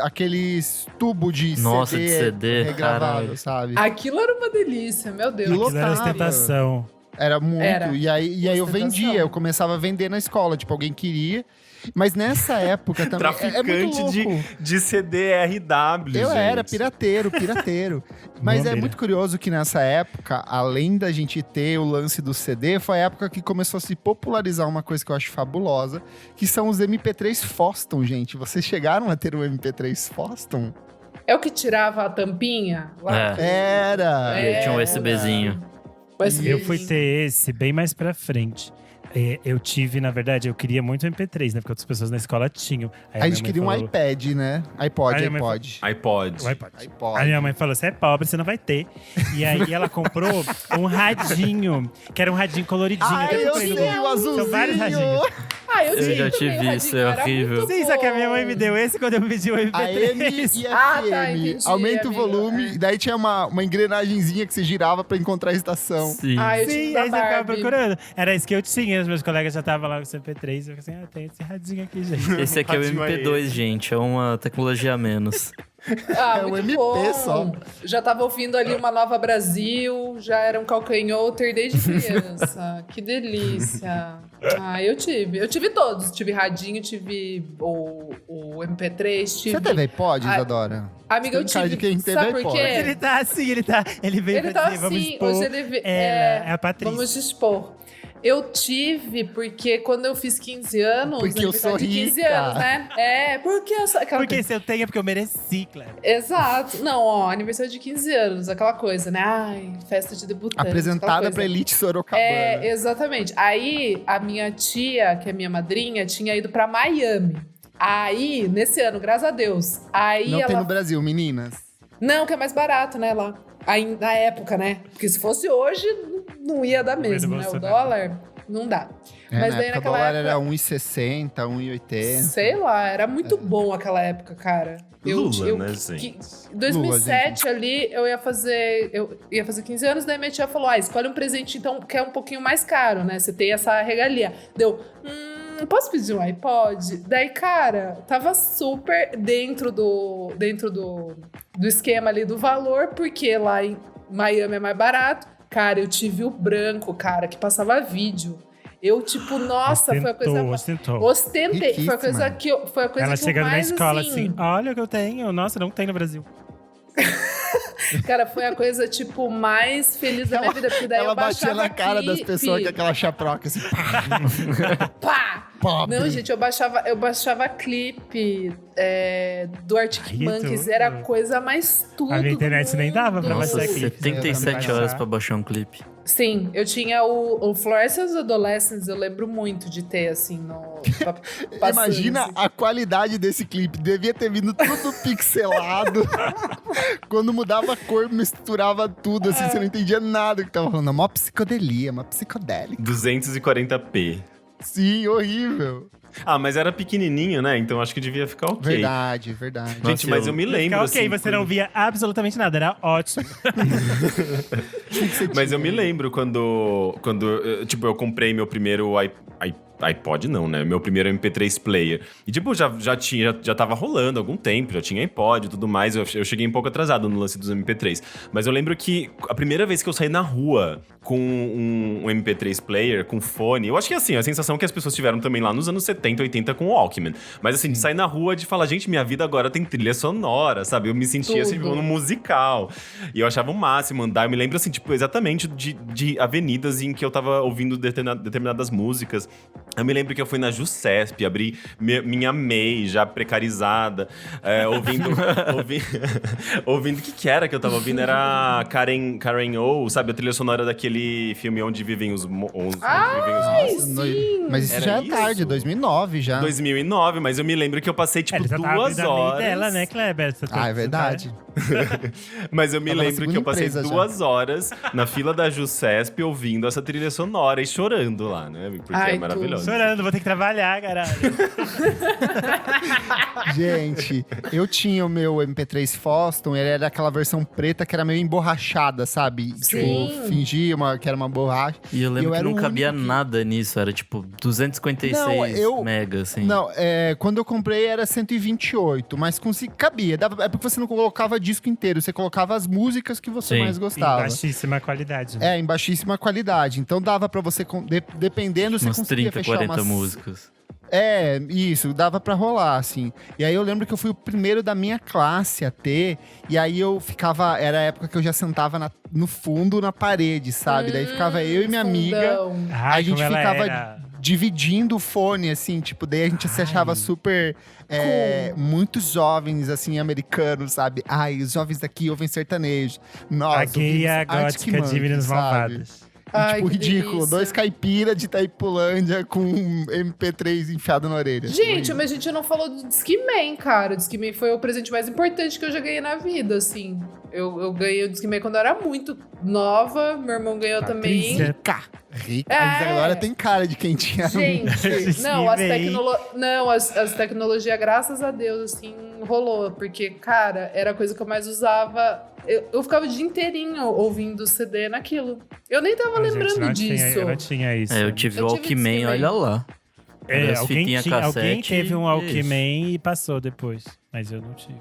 tubos de
Nossa,
CD,
de CD,
regravado,
caralho.
sabe?
Aquilo era uma delícia, meu Deus.
E
Aquilo era
lotava.
ostentação.
Era muito.
Era.
E aí eu
Ostentação.
vendia, eu começava a vender na escola, tipo, alguém queria. Mas nessa época também. É muito
Traficante
louco.
de CD RW,
Eu
gente.
era pirateiro. Mas é
Bombeira.
muito curioso que nessa época, além da gente ter o lance do CD, foi a época que começou a se popularizar uma coisa que eu acho fabulosa, que são os MP3 Foston, gente. Vocês chegaram a ter um MP3 Foston?
É o que tirava a tampinha? Lá?
Era!
É.
Tinha um USBzinho.
Mas
Eu fui ter esse bem mais pra frente. Eu tive, na verdade, eu queria muito MP3, né? Porque outras pessoas na escola tinham. Aí
A
minha
gente
mãe
queria um
falou,
iPad, né? iPod.
Aí a minha
iPod.
O iPod.
iPod.
Aí minha mãe falou: você é pobre, você não vai ter. E aí ela comprou um radinho, que era um radinho coloridinho.
Ai,
até
eu
procurei no
sei,
Google.
o azulzinho!
São vários radinhos.
Ah, eu
Eu
tive
já
também,
tive
o
isso,
radinho,
é
era
horrível.
muito
Sim, só que a minha mãe
bom.
me deu esse quando eu me pedi o MP3.
AM e FM.
Ah, tá, entendi,
Aumenta o
amigo,
volume.
é.
E daí tinha uma engrenagenzinha que você girava pra encontrar a estação.
Sim.
Ah, eu tive
Sim,
da
aí você ficava
Barbie.
procurando. Era isso que eu tinha, os meus colegas já estavam lá com o MP3. Eu falei assim, tem esse radinho aqui, gente.
Esse aqui é o
Radinho
MP2, gente. É uma tecnologia a menos.
Ah,
É um
muito
MP
bom.
só.
Já tava ouvindo ali uma Nova Brasil, já era um calcanhoter desde criança. Que delícia. Ah, eu tive todos. Tive radinho, tive o MP3, tive...
Você teve iPod,
Ah,
Isadora?
Amiga, eu
Você tem cara
tive...
de quem teve
Sabe por
iPod.
quê?
Ele tá assim, ele veio
Ele
pra
tá
dizer, vamos
assim,
expor.
hoje ele...
É a Patrícia.
Vamos expor. Eu tive, porque quando eu fiz 15 anos...
Porque eu sou
aniversário de 15
rica.
anos, né? É, porque eu sou... Aquela
Porque
coisa.
se eu tenho é porque eu mereci, Cleber.
Exato. Não, ó, aniversário de 15 anos, aquela coisa, né? Ai, festa de debutante. aquela
Apresentada
coisa.
pra elite Sorocabana.
É, exatamente. Aí, a minha tia, que é minha madrinha, tinha ido pra Miami. Aí, nesse ano, graças a Deus. Aí
Não
ela...
tem no Brasil, meninas.
Não, que é mais barato, né, lá. Aí, na época, né? Porque se fosse hoje, não ia dar mesmo, né? O dólar, não dá.
É,
Mas
na
daí
época o
naquela
dólar
época...
era 1,60, 1,80.
Sei lá, era muito bom aquela época, cara.
Lula, né, gente?
Em 2007 ali, eu ia fazer 15 anos, daí minha tia falou, escolhe um presente então que é um pouquinho mais caro, né? Você tem essa regalia. Deu, posso pedir um iPod? Daí, cara, tava super dentro do esquema ali do valor, porque lá em Miami é mais barato. Cara, eu tive o branco, cara, que passava vídeo. Eu, tipo, nossa, foi a coisa...
Ostentou.
Ostentei. Foi a coisa
Riquíssima.
que eu, foi a coisa
Ela
que eu
chegando na
mais,
escola assim, olha o que eu tenho. Nossa, não tem no Brasil.
Cara, foi a coisa, tipo, mais feliz da minha vida. Porque daí
Ela
eu
batia
baixava
na cara das
clipe.
pessoas com aquela chaproca assim.
Pá!
Pobre.
Não, gente, eu baixava clipe do Arctic
Ai,
Monkeys.
tudo.
Era a coisa mais tudo
A minha internet
do
nem dava pra
mundo.
Nossa,
baixar clipe.
77
Eu
horas
também
pra baixar um clipe.
Sim, eu tinha o Fluorescence Adolescence, eu lembro muito de ter, assim, no... passando,
Imagina
assim.
a qualidade desse clipe. Devia ter vindo tudo pixelado. Quando mudava a cor, misturava tudo, assim, você não entendia nada do que tava falando. Uma psicodelia, uma psicodélica.
240p.
Sim, horrível.
Ah, mas era pequenininho, né? Então acho que devia ficar ok.
Verdade, verdade.
Gente,
Nossa,
mas eu me lembro,
Ok,
assim...
você não via absolutamente nada, era ótimo.
Mas eu me lembro quando tipo, eu comprei meu primeiro iPod não, né? Meu primeiro MP3 player. E tipo, já tava rolando há algum tempo, já tinha iPod e tudo mais. Eu cheguei um pouco atrasado no lance dos MP3. Mas eu lembro que a primeira vez que eu saí na rua com um MP3 player, com fone, eu acho que assim, a sensação que as pessoas tiveram também lá nos anos 70, 80 com o Walkman. Mas assim, de sair na rua, de falar, gente, minha vida agora tem trilha sonora, sabe? Eu me sentia assim, no musical. E eu achava o máximo andar. Eu me lembro assim, tipo, exatamente de avenidas em que eu tava ouvindo determinadas músicas. Eu me lembro que eu fui na Jusesp, abri minha MEI já precarizada, ouvindo o que era que eu tava ouvindo? Era Karen O, sabe? A trilha sonora daquele filme Onde Vivem os Monstros.
Sim.
Mas isso já é tarde, 2009 já.
2009, mas eu me lembro que eu passei, tipo, 2 horas.
Dela, né, Kleber?
É verdade.
Mas eu me
Tava na
lembro que eu passei
segunda
2 horas na fila da Jusesp ouvindo essa trilha sonora e chorando lá, né? Porque é maravilhoso.
Chorando, vou ter que trabalhar, caralho.
Gente, eu tinha o meu MP3 Foston, ele era aquela versão preta que era meio emborrachada, sabe?
Sim.
Tipo, fingia que era uma borracha.
E eu lembro que
era
não
o
cabia
único que-
nada nisso, era tipo 256 mega, assim.
Não, quando eu comprei era 128, mas cabia. É porque você não colocava disco inteiro, você colocava as músicas que você
Sim.
mais
Em
gostava.
baixíssima qualidade. Né?
Em baixíssima qualidade. Então dava pra você, dependendo, você
Umas
conseguia
30,
fechar
40
umas...
músicas.
Isso, dava pra rolar, assim. E aí eu lembro que eu fui o primeiro da minha classe a ter, e aí eu ficava, era a época que eu já sentava no fundo, na parede, sabe? Daí ficava eu e minha amiga,
Fundão.
Ai,
a gente
como ela
ficava
era.
dividindo o fone, assim, tipo, daí a gente se achava super, muitos jovens, assim, americanos, sabe? Ai, os jovens daqui ouvem sertanejo. Nossa,
A gay e a
ouvimos Arctic
gótica de Meninas
Monkeys, sabe?
Malvadas.
E,
Ai,
tipo,
que
ridículo.
delícia.
2 caipira de Itaipulândia com um MP3 enfiado na orelha.
Gente, mas a gente não falou do Discman, cara. O Discman foi o presente mais importante que eu já ganhei na vida, assim. Eu ganhei o Discman quando eu era muito nova, meu irmão ganhou também.
Patrícia.
Rica.
É.
Mas agora tem cara de quem tinha.
Gente, não,
Discman.
as tecnologias, graças a Deus, assim, rolou. Porque, cara, era a coisa que eu mais usava. Eu ficava o dia inteirinho ouvindo CD naquilo. Eu nem tava
A gente
lembrando
não
disso.
eu não tinha isso.
Eu tive
Eu
o
tive
Walkman,
Discman.
olha lá. As
Alguém
fitinhas
alguém
cassete,
teve um
isso.
Walkman e passou depois. Mas eu não tive.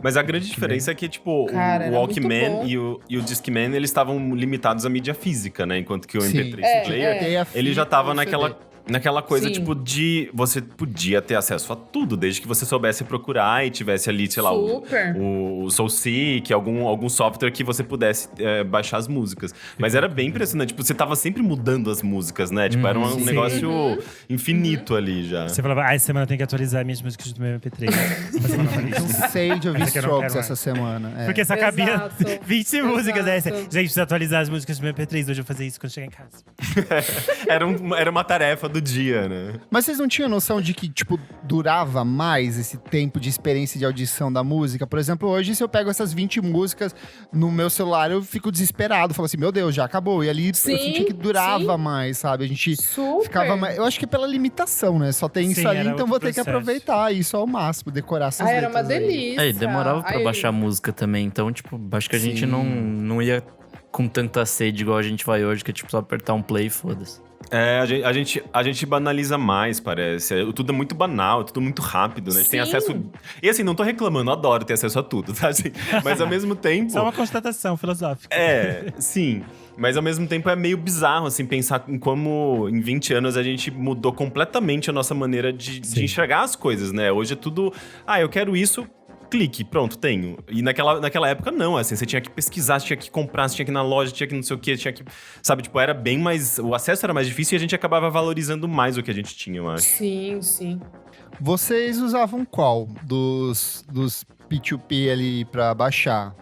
Mas a grande diferença é que, tipo,
Cara,
o
era muito
Walkman
bom.
e o Discman, eles estavam limitados à mídia física, né? Enquanto que o
Sim.
MP3 player, ele já tava naquela coisa,
Sim.
tipo, de... Você podia ter acesso a tudo, desde que você soubesse procurar e tivesse ali, sei lá,
Super.
o SoulSeek, algum software que você pudesse baixar as músicas. Mas era bem impressionante. Tipo, você tava sempre mudando as músicas, né? Tipo, era um
Sim.
negócio infinito ali já.
Você falava, essa semana tem que atualizar minhas músicas do meu MP3. Fazer uma nova lista.
Cansei de ouvir
Essa que eu não
Strokes
quero
essa semana.
Porque só cabia
Exato.
20 músicas. Né?
Exato.
Gente, precisa atualizar as músicas do meu MP3. Hoje eu vou fazer isso quando chegar em casa.
Era uma tarefa do dia, né?
Mas vocês não tinham noção de que, tipo, durava mais esse tempo de experiência de audição da música? Por exemplo, hoje, se eu pego essas 20 músicas no meu celular, eu fico desesperado. Falo assim, meu Deus, já acabou. E ali eu
Sim,
sentia que durava
sim.
mais, sabe? A gente
Super.
ficava mais... Eu acho que é pela limitação, né? Só tem
Sim,
isso ali,
era
então
outro
vou ter que
processo.
aproveitar isso ao máximo, decorar essas
Ah, era uma
letras aí.
delícia.
É, e demorava pra
Ai,
baixar música também. Então, tipo, acho que a gente
Sim.
não ia com tanta sede igual a gente vai hoje, que é tipo só apertar um play e foda-se.
A gente banaliza mais, parece. Tudo é muito banal, tudo muito rápido, né? A gente tem
Sim.
acesso... E assim, não tô reclamando, eu adoro ter acesso a tudo, tá? Assim, mas ao mesmo tempo...
Só uma constatação filosófica.
Sim. Mas ao mesmo tempo é meio bizarro, assim, pensar em como em 20 anos a gente mudou completamente a nossa maneira de enxergar as coisas, né? Hoje é tudo... eu quero isso... Clique, pronto, tenho. E naquela época não, assim, você tinha que pesquisar, você tinha que comprar, você tinha que ir na loja, tinha que não sei o quê, tinha que... Sabe, tipo, era bem mais... O acesso era mais difícil e a gente acabava valorizando mais o que a gente tinha, eu acho.
Sim, sim.
Vocês usavam qual dos P2P ali pra baixar?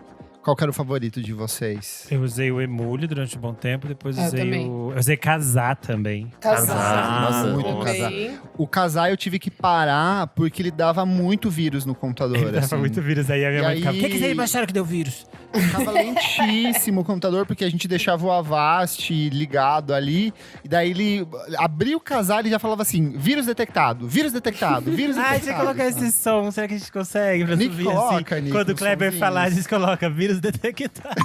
Qual que era o favorito de vocês?
Eu usei o Emule durante um bom tempo, depois
Eu
usei
também.
Eu usei Casar também.
Casar.
Nossa,
muito
também.
O Casar eu tive que parar porque ele dava muito vírus no computador.
Ele dava
assim.
muito vírus aí, a minha
E
mãe
aí-
ficava, o que vocês baixaram que deu vírus?
Ficava lentíssimo o computador, porque a gente deixava o Avast ligado ali. E daí ele abria o Casar e já falava assim, vírus detectado, vírus detectado, vírus detectado.
Ai, deixa eu colocar esse som, será que a gente consegue pra
Nick,
subir
coloca,
assim?
Nick,
Quando
um
o Kleber
somzinho.
falar, a gente coloca vírus detectado.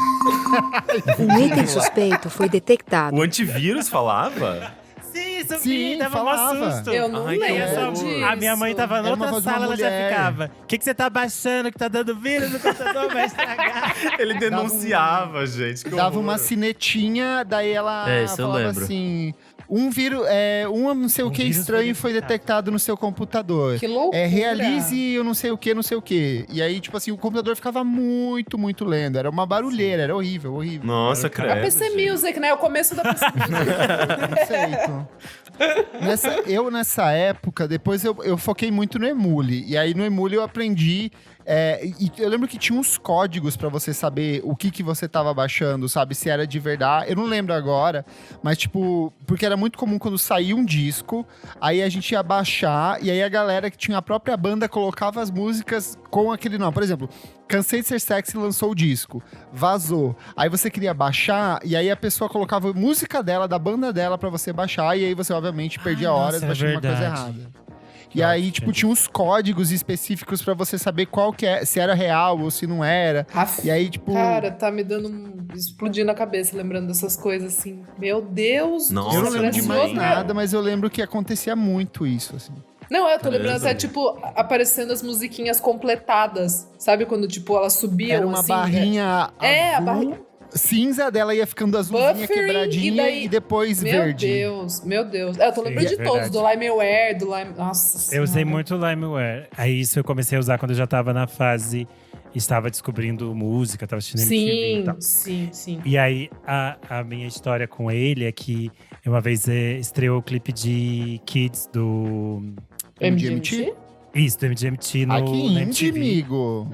Um item suspeito foi detectado.
O antivírus falava?
Sim, ouvir,
Sim,
dava mó
susto.
susto.
Eu não
Ai, que
lembro
horror.
disso.
A minha mãe tava
Era
na
uma
outra
voz de uma
sala, ela já
mulher.
ficava. O que você tá baixando que tá dando vírus no computador? Vai estragar.
Ele denunciava, gente. Que
Dava
horror.
uma cinetinha, daí ela
Isso eu
falava
lembro.
assim… Um vírus, um não sei o que
vírus
estranho foi
foi
detectado no seu computador.
Que loucura.
Realize eu não sei o que, não sei o que. E aí, tipo assim, o computador ficava muito, muito lento. Era uma barulheira, era horrível, horrível.
Nossa, credo.
A PC
gente.
Music, né? O começo da PC Music.
Conceito. Nessa época, depois eu foquei muito no Emule. E aí, no Emule, eu aprendi… e eu lembro que tinha uns códigos pra você saber o que você tava baixando, sabe? Se era de verdade. Eu não lembro agora, mas tipo… Porque era muito comum quando saía um disco, aí a gente ia baixar, e aí a galera que tinha a própria banda colocava as músicas com aquele nome. Por exemplo, Cansei de Ser Sexy lançou o disco, vazou. Aí você queria baixar, e aí a pessoa colocava a música dela, da banda dela, pra você baixar, e aí você obviamente perdia
Ai,
horas
nossa, é
baixando uma coisa
verdade.
errada. E aí, tipo, tinha uns códigos específicos pra você saber qual que é, se era real ou se não era.
Aff,
E aí, tipo…
Cara, tá me dando explodindo a cabeça lembrando dessas coisas assim. Meu Deus do
Nossa,
eu
céu,
não lembro de
parece
mais
outra-
nada, mas eu lembro que acontecia muito isso, assim.
Não, eu tô lembrando
Caramba.
até, tipo, aparecendo as musiquinhas completadas. Sabe quando, tipo, elas subiam
Era uma
assim?
barrinha
É, a
azul,
barrinha.
cinza, dela ia ficando azulzinha,
Buffering,
quebradinha,
e daí-
e depois
Meu
verde.
Deus, meu Deus. Eu tô lembrando
Sim,
de
é
todos,
verdade.
do Limeware, do Lime… Nossa
Eu usei
Senhora.
muito LimeWare. Aí isso eu comecei a usar quando eu já tava na fase… Estava descobrindo música, tava assistindo MTV e
Sim,
tal.
sim, sim.
E aí, a minha história com ele é que uma vez estreou o clipe de Kids do…
MGMT?
Isso, do MGMT no,
Aqui
na
indie,
MTV.
amigo.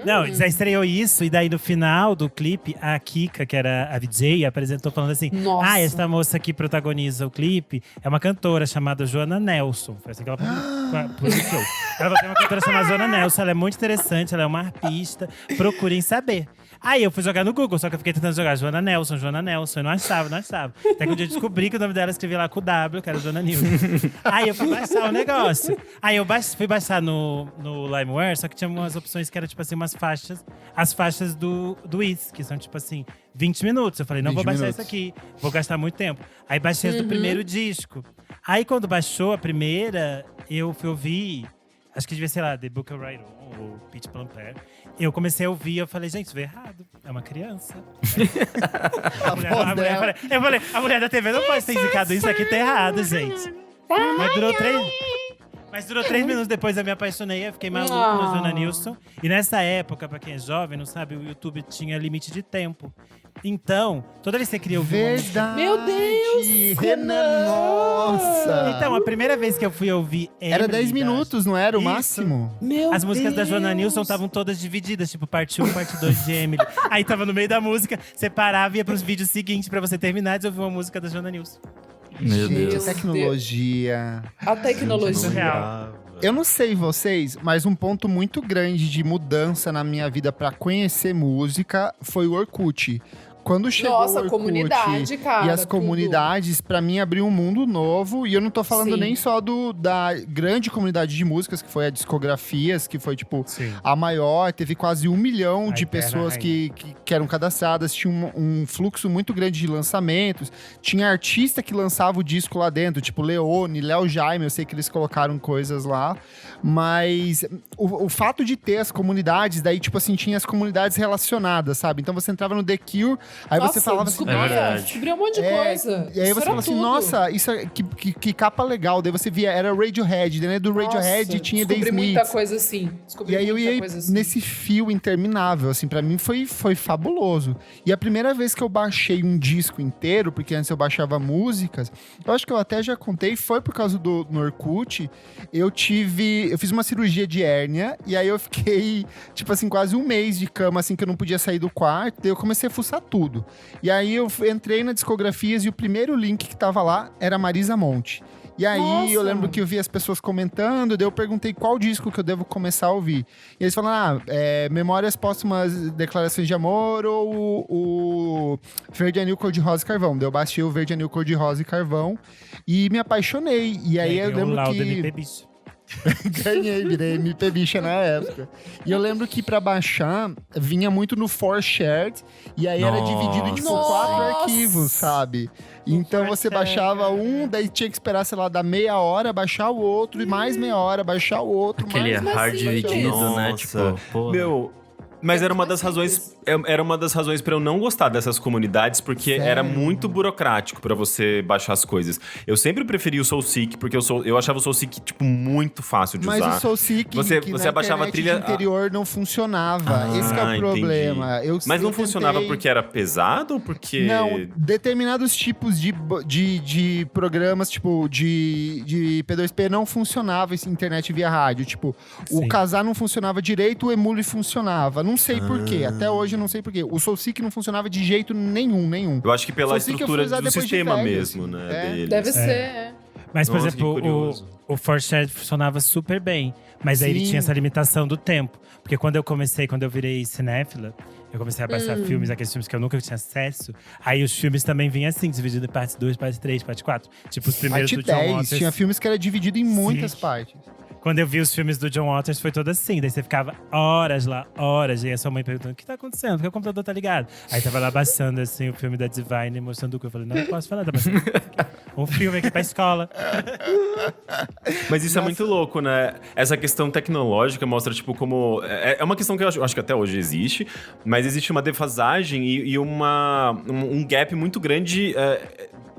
Não, já estreou isso, e daí no final do clipe, a Kika, que era a VJ, apresentou falando assim:
Nossa.
Ah, essa moça que protagoniza o clipe é uma cantora chamada Joana Nelson. Foi assim que ela pronunciou. Ela tem uma cantora chamada Joana Nelson, ela é muito interessante, ela é uma arpista, procurem saber. Aí eu fui jogar no Google, só que eu fiquei tentando jogar Joana Nelson, eu não achava. Até que um dia eu descobri que o nome dela eu escrevi lá com o W, que era Joana Nilson. Aí eu fui baixar o negócio. Aí eu fui baixar no LimeWare, só que tinha umas opções que eram tipo assim, umas faixas. As faixas do Wiz, que são tipo assim, 20 minutos. Eu falei, não
20
vou baixar
minutos.
isso aqui, vou gastar muito tempo. Aí baixei as do primeiro disco. Aí quando baixou a primeira, eu fui ouvir, acho que devia ser lá, The Book of Right On, ou Pitch Plamper. Eu comecei a ouvir, eu falei, gente, isso veio errado. É uma criança.
A voz dela.
Eu falei, a mulher da TV não pode ter indicado isso aqui, tá errado, gente. Mas durou 3 minutos depois, eu me apaixonei, eu fiquei maluco no Joana Nilson. E nessa época, pra quem é jovem, não sabe, o YouTube tinha limite de tempo. Então, toda vez que você queria ouvir uma música…
Verdade.
Meu Deus,
Renan, nossa.
Então, a primeira vez que eu fui ouvir
Era 10 minutos, não era o
Isso.
máximo?
Meu
As músicas da Joana
Deus.
Nilson estavam todas divididas, tipo parte 1, parte 2 de Emily. Aí tava no meio da música, você parava e ia pros vídeos seguintes pra você terminar de ouvir uma música da Joana Nilson.
Meu
Gente,
Deus.
tecnologia.
A tecnologia.
Surreal.
Eu não sei vocês, mas um ponto muito grande de mudança na minha vida pra conhecer música foi o Orkut. Quando chegou
Nossa,
o Orkut
comunidade, cara,
e as
tudo.
comunidades, pra mim, abriu um mundo novo. E eu não tô falando
Sim.
nem só da grande comunidade de músicas, que foi a Discografias, que foi, tipo,
Sim.
a maior. Teve quase 1 milhão
A
de
eterna
pessoas
rainha.
que eram cadastradas. Tinha um fluxo muito grande de lançamentos. Tinha artista que lançava o disco lá dentro, tipo Leone, Léo Jaime. Eu sei que eles colocaram coisas lá. Mas o fato de ter as comunidades, daí, tipo assim, tinha as comunidades relacionadas, sabe? Então você entrava no The Cure, aí
Nossa,
você falava assim,
descobria,
É verdade.
descobria um monte de coisa.
e aí
Isso
você
era
fala assim,
tudo.
nossa, isso é, que capa legal. Daí você via, era Radiohead, né? Do Radiohead
Nossa,
tinha The
descobri
Smiths.
muita coisa assim. Descobri
E aí eu
muita
ia
coisa assim.
nesse fio interminável, assim, pra mim foi fabuloso. E a primeira vez que eu baixei um disco inteiro, porque antes eu baixava músicas, eu acho que eu até já contei, foi por causa do no Orkut. Eu fiz uma cirurgia de hérnia, e aí eu fiquei, tipo assim, quase um mês de cama, assim, que eu não podia sair do quarto, daí eu comecei a fuçar tudo. E aí eu entrei na Discografias e o primeiro link que tava lá era Marisa Monte. E aí
Nossa.
eu lembro que eu vi as pessoas comentando, daí eu perguntei qual disco que eu devo começar a ouvir. E eles falaram, Memórias Póstumas, Declarações de Amor ou o Verde Anil Cor-de-Rosa e Carvão. Daí eu baixei o Verde Anil Cor-de-Rosa e Carvão e me apaixonei. E aí eu
Ganhou o
lembro
laudo
que…
MPB.
Ganhei, virei MP Bicha na época. E eu lembro que pra baixar, vinha muito no 4Shared, e aí era dividido em tipo
Nossa!
4 arquivos, sabe? Então você baixava um, daí tinha que esperar, sei lá, dar meia hora, baixar o outro, e mais meia hora, baixar o outro,
Aquele
mais
hard
assim,
dividido, né?
Nossa.
Tipo, porra.
Meu, mas era uma das razões, era uma das razões para eu não gostar dessas comunidades, porque
Sério?
era muito burocrático para você baixar as coisas. Eu sempre preferi o SoulSeek, porque eu achava o SoulSeek tipo muito fácil de
Mas
usar.
o SoulSeek,
Você
que na
abaixava a
internet
trilha-
de interior não funcionava. Esse que é o
entendi.
problema.
Mas não
eu
funcionava
tentei-
porque era pesado ou porque...
Não, determinados tipos de programas, tipo, de P2P não funcionava esse internet via rádio. Tipo, o
Sim.
Kazaa não funcionava direito, o Emule funcionava. Não sei por quê. Até hoje eu não sei por quê. O SoulSeek não funcionava de jeito nenhum.
Eu acho que pela
SoulSeek eu fui
estrutura
usar
do
depois de
sistema
velho,
mesmo,
assim.
né?
É.
deles.
Deve ser.
Mas, por
Nossa,
exemplo,
que curioso.
o 4Shared funcionava super bem. Mas aí ele
Sim.
tinha essa limitação do tempo. Porque quando eu virei cinéfila, eu comecei a baixar filmes, aqueles filmes que eu nunca tinha acesso. Aí os filmes também vinham assim, dividido em parte 2, parte 3, parte 4. Tipo, os primeiros
Parte
do John
10,
Waters.
tinha filmes que era dividido em muitas partes.
Quando eu vi os filmes do John Waters, foi todo assim. Daí você ficava horas lá, horas. E aí a sua mãe perguntando, o que tá acontecendo? Por que o computador tá ligado? Aí tava lá baixando, assim, o filme da Divine, mostrando o que eu falei, não posso falar, tá baixando um filme aqui pra escola.
Mas isso é muito louco, né? Essa questão tecnológica mostra, tipo, como... É uma questão que eu acho que até hoje existe, mas existe uma defasagem e um gap muito grande...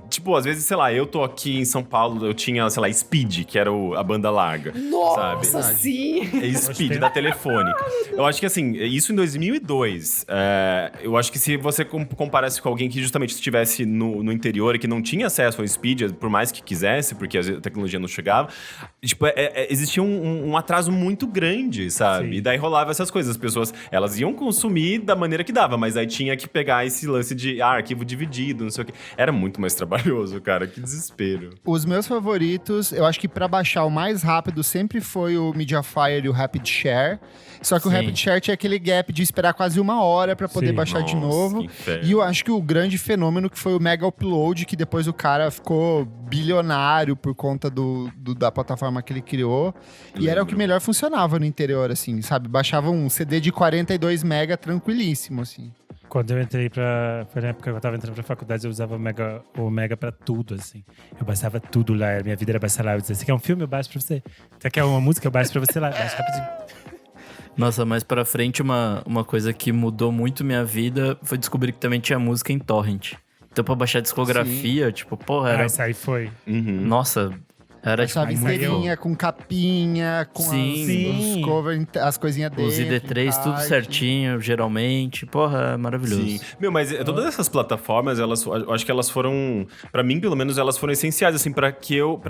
Tipo, às vezes, sei lá, eu tô aqui em São Paulo, eu tinha, sei lá, Speed, que era a banda larga.
Nossa,
sabe?
sim!
É Speed, da Telefônica. Eu acho que, assim, isso em 2002, eu acho que se você comparasse com alguém que justamente estivesse no interior e que não tinha acesso ao Speed, por mais que quisesse, porque a tecnologia não chegava, tipo, existia um atraso muito grande, sabe?
Sim.
E daí rolava essas coisas. As pessoas, elas iam consumir da maneira que dava, mas aí tinha que pegar esse lance de arquivo dividido, não sei o quê. Era muito mais trabalhoso, cara. Que desespero.
Os meus favoritos, eu acho que pra baixar o mais rápido sempre foi o Mediafire e o Rapid Share. Só que o
Sim.
Rapid Share tinha aquele gap de esperar quase uma hora pra poder
Sim.
baixar de
Nossa,
novo.
que inferno.
E eu acho que o grande fenômeno que foi o Mega Upload, que depois o cara ficou bilionário por conta da plataforma que ele criou. E era o que melhor funcionava no interior, assim, sabe? Baixava um CD de 42 mega tranquilíssimo, assim.
Quando eu entrei foi na época que eu tava entrando pra faculdade, eu usava o Mega pra tudo, assim. Eu baixava tudo lá, minha vida era baixar lá. Eu dizia, você quer um filme? Eu baixo pra você. Você quer uma música? Eu baixo pra você lá. Baixo rapidinho.
Nossa, mais pra frente, uma coisa que mudou muito minha vida foi descobrir que também tinha música em torrent. Então, pra baixar discografia, tipo, porra, era...
Isso aí foi.
Uhum.
Nossa, era tipo
Baixava
muito...
inteirinha, com capinha, com
Sim.
os cover, as coisinhas dele.
Os ID3, tudo certinho, geralmente. Porra, maravilhoso.
Sim. Meu, mas todas essas plataformas, eu acho que elas foram, pra mim, pelo menos, elas foram essenciais, assim, pra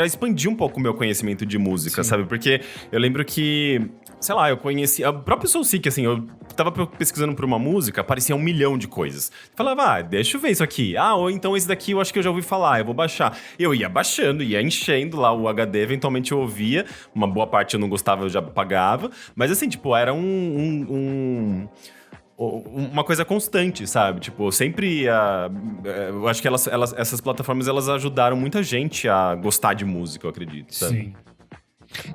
expandir um pouco o meu conhecimento de música, sabe? Porque eu lembro que, sei lá, eu conheci, o próprio SoulSeek, assim, eu tava pesquisando por uma música, aparecia 1 milhão de coisas. Eu falava, deixa eu ver isso aqui. Ou então esse daqui eu acho que eu já ouvi falar, eu vou baixar. Eu ia baixando, ia enchendo lá o HD, eventualmente eu ouvia, uma boa parte eu não gostava, eu já pagava, mas assim, tipo, era uma coisa constante, sabe? Tipo, sempre eu acho que essas plataformas, elas ajudaram muita gente a gostar de música, eu acredito, sabe?
Sim.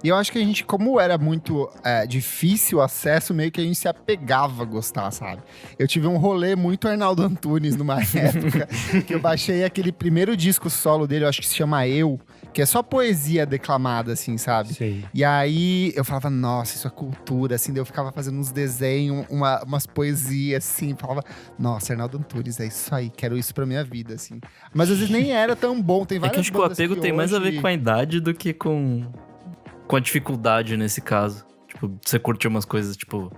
E eu acho que a gente, como era muito difícil o acesso, meio que a gente se apegava a gostar, sabe? Eu tive um rolê muito Arnaldo Antunes numa época, que eu baixei aquele primeiro disco solo dele, eu acho que se chama Eu, que é só poesia declamada, assim, sabe?
Sim.
E aí eu falava, nossa, isso é cultura, assim, daí eu ficava fazendo uns desenhos, umas poesias, assim, falava, nossa, Arnaldo Antunes, é isso aí, quero isso pra minha vida, assim. Mas às vezes nem era tão bom, tem
É
várias
que acho que o
bandas
apego tem mais a ver
hoje-
com a idade do que com a dificuldade nesse caso. Tipo, você curte umas coisas, tipo...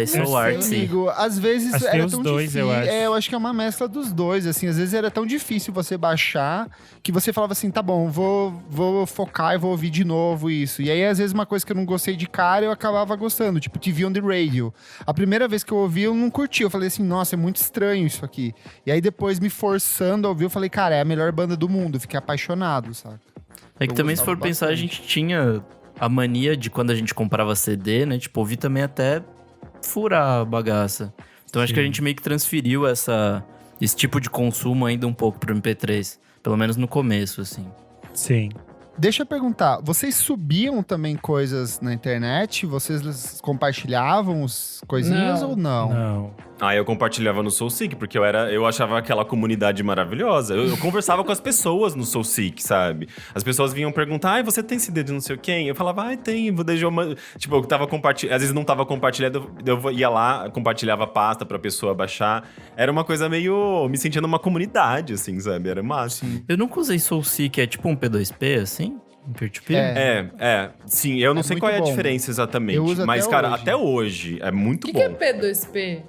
isso é
Não
o
sei,
artsy.
amigo. Às vezes
Acho que tem
era
os
tão
dois,
difícil.
eu acho.
Eu acho que é uma mescla dos dois, assim. Às vezes era tão difícil você baixar que você falava assim, tá bom, vou focar e vou ouvir de novo isso. E aí, às vezes, uma coisa que eu não gostei de cara, eu acabava gostando. Tipo, TV on the Radio. A primeira vez que eu ouvi, eu não curti. Eu falei assim, nossa, é muito estranho isso aqui. E aí, depois, me forçando a ouvir, eu falei, cara, é a melhor banda do mundo. Eu fiquei apaixonado, saca?
É que
Eu
também, se
gostava
for pensar, a
bastante.
gente tinha a mania de quando a gente comprava CD, né? Tipo, ouvir também até furar a bagaça. Então acho que a gente meio que transferiu esse tipo de consumo ainda um pouco pro MP3. Pelo menos no começo, assim.
Sim.
Deixa eu perguntar, vocês subiam também coisas na internet? Vocês compartilhavam os coisinhas
Não.
ou não?
Não.
Eu compartilhava no SoulSeek, porque eu achava aquela comunidade maravilhosa. Eu conversava com as pessoas no SoulSeek, sabe? As pessoas vinham perguntar, você tem CD de não sei quem? Eu falava, tem, vou deixar uma... Tipo, eu tava compartilhando, às vezes não tava compartilhando, eu ia lá, compartilhava a pasta pra pessoa baixar. Era uma coisa meio... me sentia numa comunidade, assim, sabe? Era massa.
Eu nunca usei SoulSeek, é tipo um P2P, assim? Um peer-to-peer?
Sim, eu não
É
sei
muito
qual é a
bom.
diferença exatamente.
Eu uso
mas,
até
cara,
hoje.
até hoje é muito
O
bom.
que é P2P?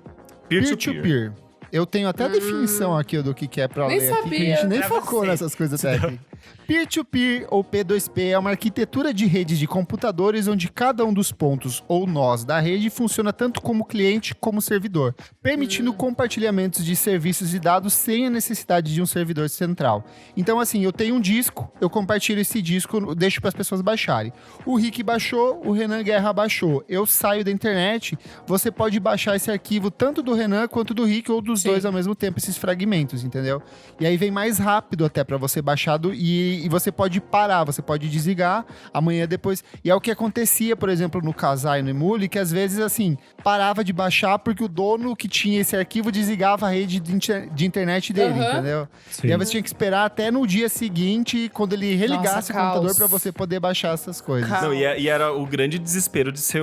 Peer-to-peer.
Peer-to-peer. Eu tenho até a definição aqui do que é pra
Nem
ler aqui, que a
sabia.
gente nem
Pra
focou
você.
nessas coisas técnicas. Peer-to-peer, ou P2P, é uma arquitetura de redes de computadores onde cada um dos pontos ou nós da rede funciona tanto como cliente como servidor, permitindo compartilhamentos de serviços e dados sem a necessidade de um servidor central. Então, assim, eu tenho um disco, eu compartilho esse disco, deixo para as pessoas baixarem. O Rick baixou, o Renan Guerra baixou. Eu saio da internet, você pode baixar esse arquivo tanto do Renan quanto do Rick ou dos
Sim.
dois ao mesmo tempo, esses fragmentos, entendeu? E aí vem mais rápido até para você baixar e você pode parar, você pode desligar amanhã depois. E é o que acontecia, por exemplo, no Kazaa e no Emule, que às vezes, assim, parava de baixar porque o dono que tinha esse arquivo desligava a rede de internet dele,
Aham.
entendeu?
Sim.
E aí você tinha que esperar até no dia seguinte, quando ele religasse
Nossa,
o computador
caos.
para você poder baixar essas coisas.
Caos.
Não, e era o grande desespero de ser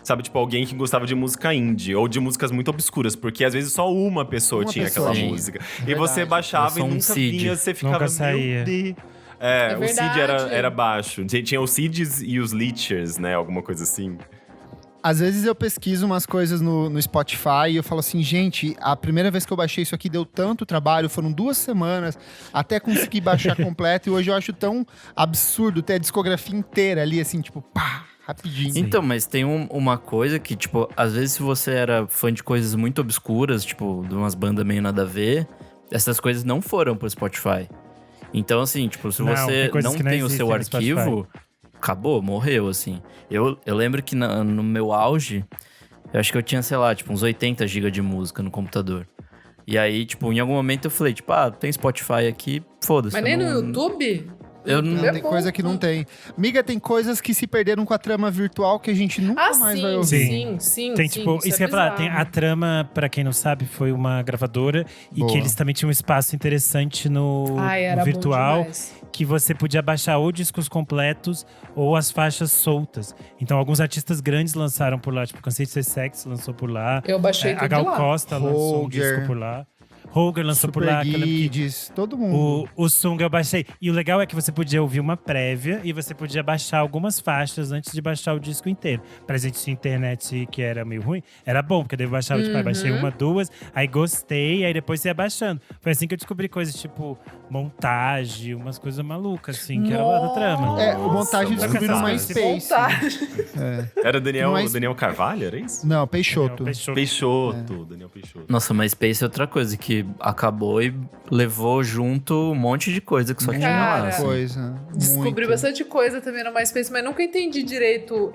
sabe, tipo, alguém que gostava de música indie ou de músicas muito obscuras, porque às vezes só uma pessoa
Uma
tinha
pessoa
aquela
tinha.
música. E
Verdade.
você baixava
Era só
e
um
nunca
seed.
vinha, você ficava,
Nunca saía.
meu Deus.
É
O seed
verdade.
era baixo. Tinha os seeds e os leechers, né? Alguma coisa assim.
Às vezes eu pesquiso umas coisas no Spotify e eu falo assim, gente, a primeira vez que eu baixei isso aqui deu tanto trabalho, foram 2 semanas até conseguir baixar completo, e hoje eu acho tão absurdo ter a discografia inteira ali, assim, tipo, pá, rapidinho.
Então, mas tem uma coisa que, tipo, às vezes se você era fã de coisas muito obscuras, tipo, de umas bandas meio nada a ver, essas coisas não foram pro Spotify. Então, assim, tipo, se
Não,
você
tem coisas
não
que não
tem o seu
existem no
arquivo, acabou, morreu, assim. Eu lembro que no meu auge, eu acho que eu tinha, sei lá, tipo, uns 80 GB de música no computador. E aí, tipo, em algum momento eu falei, tipo, tem Spotify aqui, foda-se.
Mas
eu
nem no
não-
YouTube?
Eu não-
Não, tem coisa que não tem. Miga, tem coisas que se perderam com a trama virtual que a gente nunca
Ah,
mais vai
sim,
ouvir.
sim.
Tem tipo, isso que eu ia falar, tem a
bizarro.
trama, pra quem não sabe, foi uma gravadora e
Boa.
que eles também tinham um espaço interessante no,
Ai,
no
era
virtual,
bom demais.
que você podia baixar ou discos completos ou as faixas soltas. Então, alguns artistas grandes lançaram por lá, tipo, Cansei de Ser Sexy lançou por lá.
Eu baixei
A
tudo de
Gal
lá.
Costa lançou um
Holger.
disco por lá. Holger lançou por
Super
lá. que eu lembro que
Guides, todo mundo.
o Sung eu baixei. E o legal é que você podia ouvir uma prévia e você podia baixar algumas faixas antes de baixar o disco inteiro. Pra gente tinha internet que era meio ruim, era bom, porque daí eu baixava, tipo, aí baixei uma, 2, aí gostei, aí depois você ia baixando. Foi assim que eu descobri coisas tipo montagem, umas coisas malucas, assim, que era lá da trama.
É, o montagem
Nossa,
descobriu no
mano.
MySpace.
Montagem.
Era
Mas-
Daniel Carvalho, era isso?
Não, Peixoto.
Daniel Peixoto.
Nossa, mas Space é outra coisa que acabou e levou junto um monte de coisa que só tinha lá.
Cara,
assim.
Coisa.
Descobri
muito.
bastante coisa também no MySpace, mas nunca entendi direito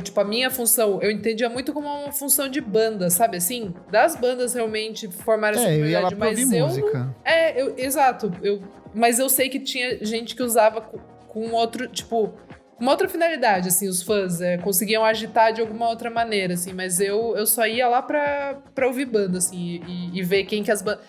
tipo, a minha função. Eu entendia muito como uma função de banda, sabe assim? Das bandas realmente formarem essa
É, eu ia lá
comunidade,
pra ouvir
mas eu
música.
exato. Mas eu sei que tinha gente que usava com outro, tipo, uma outra finalidade, assim, os fãs conseguiam agitar de alguma outra maneira, assim, mas eu só ia lá pra ouvir banda, assim, e ver quem que as bandas...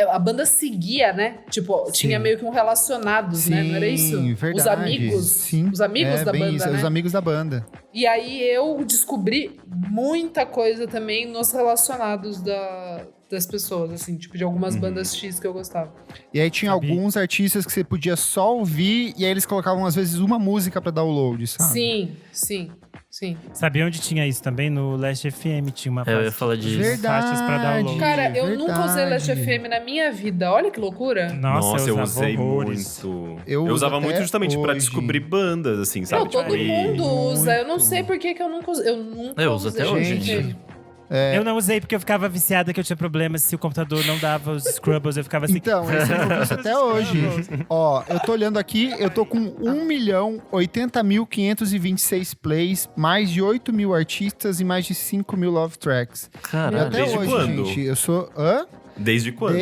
A banda seguia, né? Tipo, tinha meio que um relacionados, né? Não era isso?
Verdade.
Os amigos.
Sim.
Os amigos da
bem
banda,
isso,
né?
Os amigos da banda.
E aí eu descobri muita coisa também nos relacionados das pessoas, assim, tipo, de algumas bandas X que eu gostava.
E aí tinha
Sabia?
alguns artistas que você podia só ouvir e aí eles colocavam às vezes uma música pra download, sabe?
Sim.
Sabia onde tinha isso também? No Last FM tinha uma
Eu ia
faixa
falar disso.
Verdade.
faixas pra download.
Cara, eu nunca usei Last
Verdade.
FM na minha vida. Olha que loucura.
Nossa,
eu
usava
usei
horrores.
muito.
Eu
Eu usava
uso
muito
até
justamente pra
hoje.
descobrir bandas, assim, sabe?
Não, todo
Tipo, e-
mundo usa. Eu não
Muito.
sei por que eu nunca usei. Eu nunca
Eu uso
usei.
até hoje,
Gente,
gente.
Eu não usei porque eu ficava viciada, que eu tinha problemas se o computador não dava os scrubbles. Eu ficava assim.
Então, esse é o que eu uso até hoje. Ó, eu tô olhando aqui, eu tô com 1.080.526 plays, mais de 8.000 artistas e mais de 5.000 love tracks. E
Caralho.
até
desde
hoje,
quando?
gente, eu sou... Hã?
Desde quando?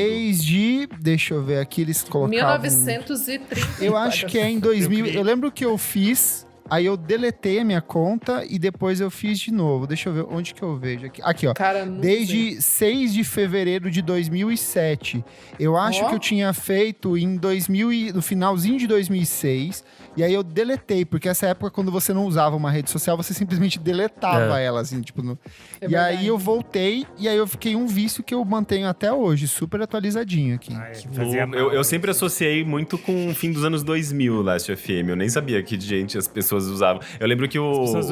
Deixa eu ver aqui, eles colocavam…
1930.
Eu acho que é em 2000. Eu lembro que eu fiz, aí eu deletei a minha conta e depois eu fiz de novo. Deixa eu ver onde que eu vejo aqui. Aqui, ó.
Cara, não
Desde
sei.
6 de fevereiro de 2007. Eu acho que eu tinha feito no finalzinho de 2006. E aí eu deletei, porque essa época, quando você não usava uma rede social, você simplesmente deletava ela, assim, tipo…
É
e
verdade.
aí eu voltei, e aí eu fiquei um vício que eu mantenho até hoje, super atualizadinho aqui.
Fazia mal,
Eu sempre associei muito com o fim dos anos 2000 o Last FM. Eu nem sabia que, gente, as pessoas usavam. Eu lembro que o…
As pessoas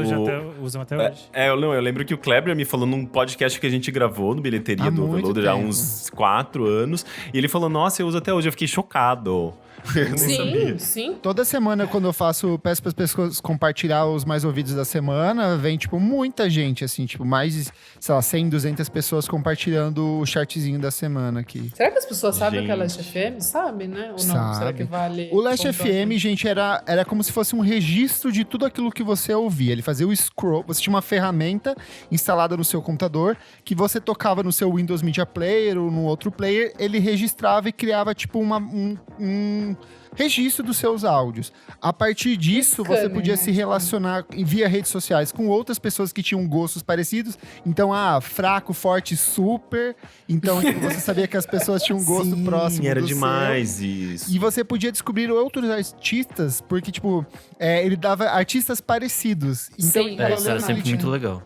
usam até hoje.
Eu lembro que o Kleber me falou num podcast que a gente gravou no Bilheteria
Há
do
muito
Overloader há
tempo.
uns 4 anos. E ele falou, nossa, eu uso até hoje. Eu fiquei chocado. Eu nem sabia.
Sim.
Toda semana, quando eu peço para as pessoas compartilhar os mais ouvidos da semana, vem, tipo, muita gente, assim, tipo, mais de, sei lá, 100, 200 pessoas compartilhando o chartzinho da semana aqui.
Será que as pessoas sabem o que é
Gente.
Last FM? Sabem, né? Ou não?
Sabe.
Será que vale…
O Last
comprar?
FM, gente, era como se fosse um registro de tudo aquilo que você ouvia. Ele fazia o scroll, você tinha uma ferramenta instalada no seu computador, que você tocava no seu Windows Media Player ou no outro player, ele registrava e criava, tipo, um registro dos seus áudios. A partir disso, você
Scanner,
podia
né?
se relacionar via redes sociais com outras pessoas que tinham gostos parecidos. Então, fraco, forte, super. Então, tipo, você sabia que as pessoas tinham um gosto
Sim,
próximo
era
do seu.
demais isso.
E você podia descobrir outros artistas, porque, tipo, ele dava artistas parecidos. Então,
Sim,
em paralelo,
Isso era
ele
sempre
tinha-
muito legal.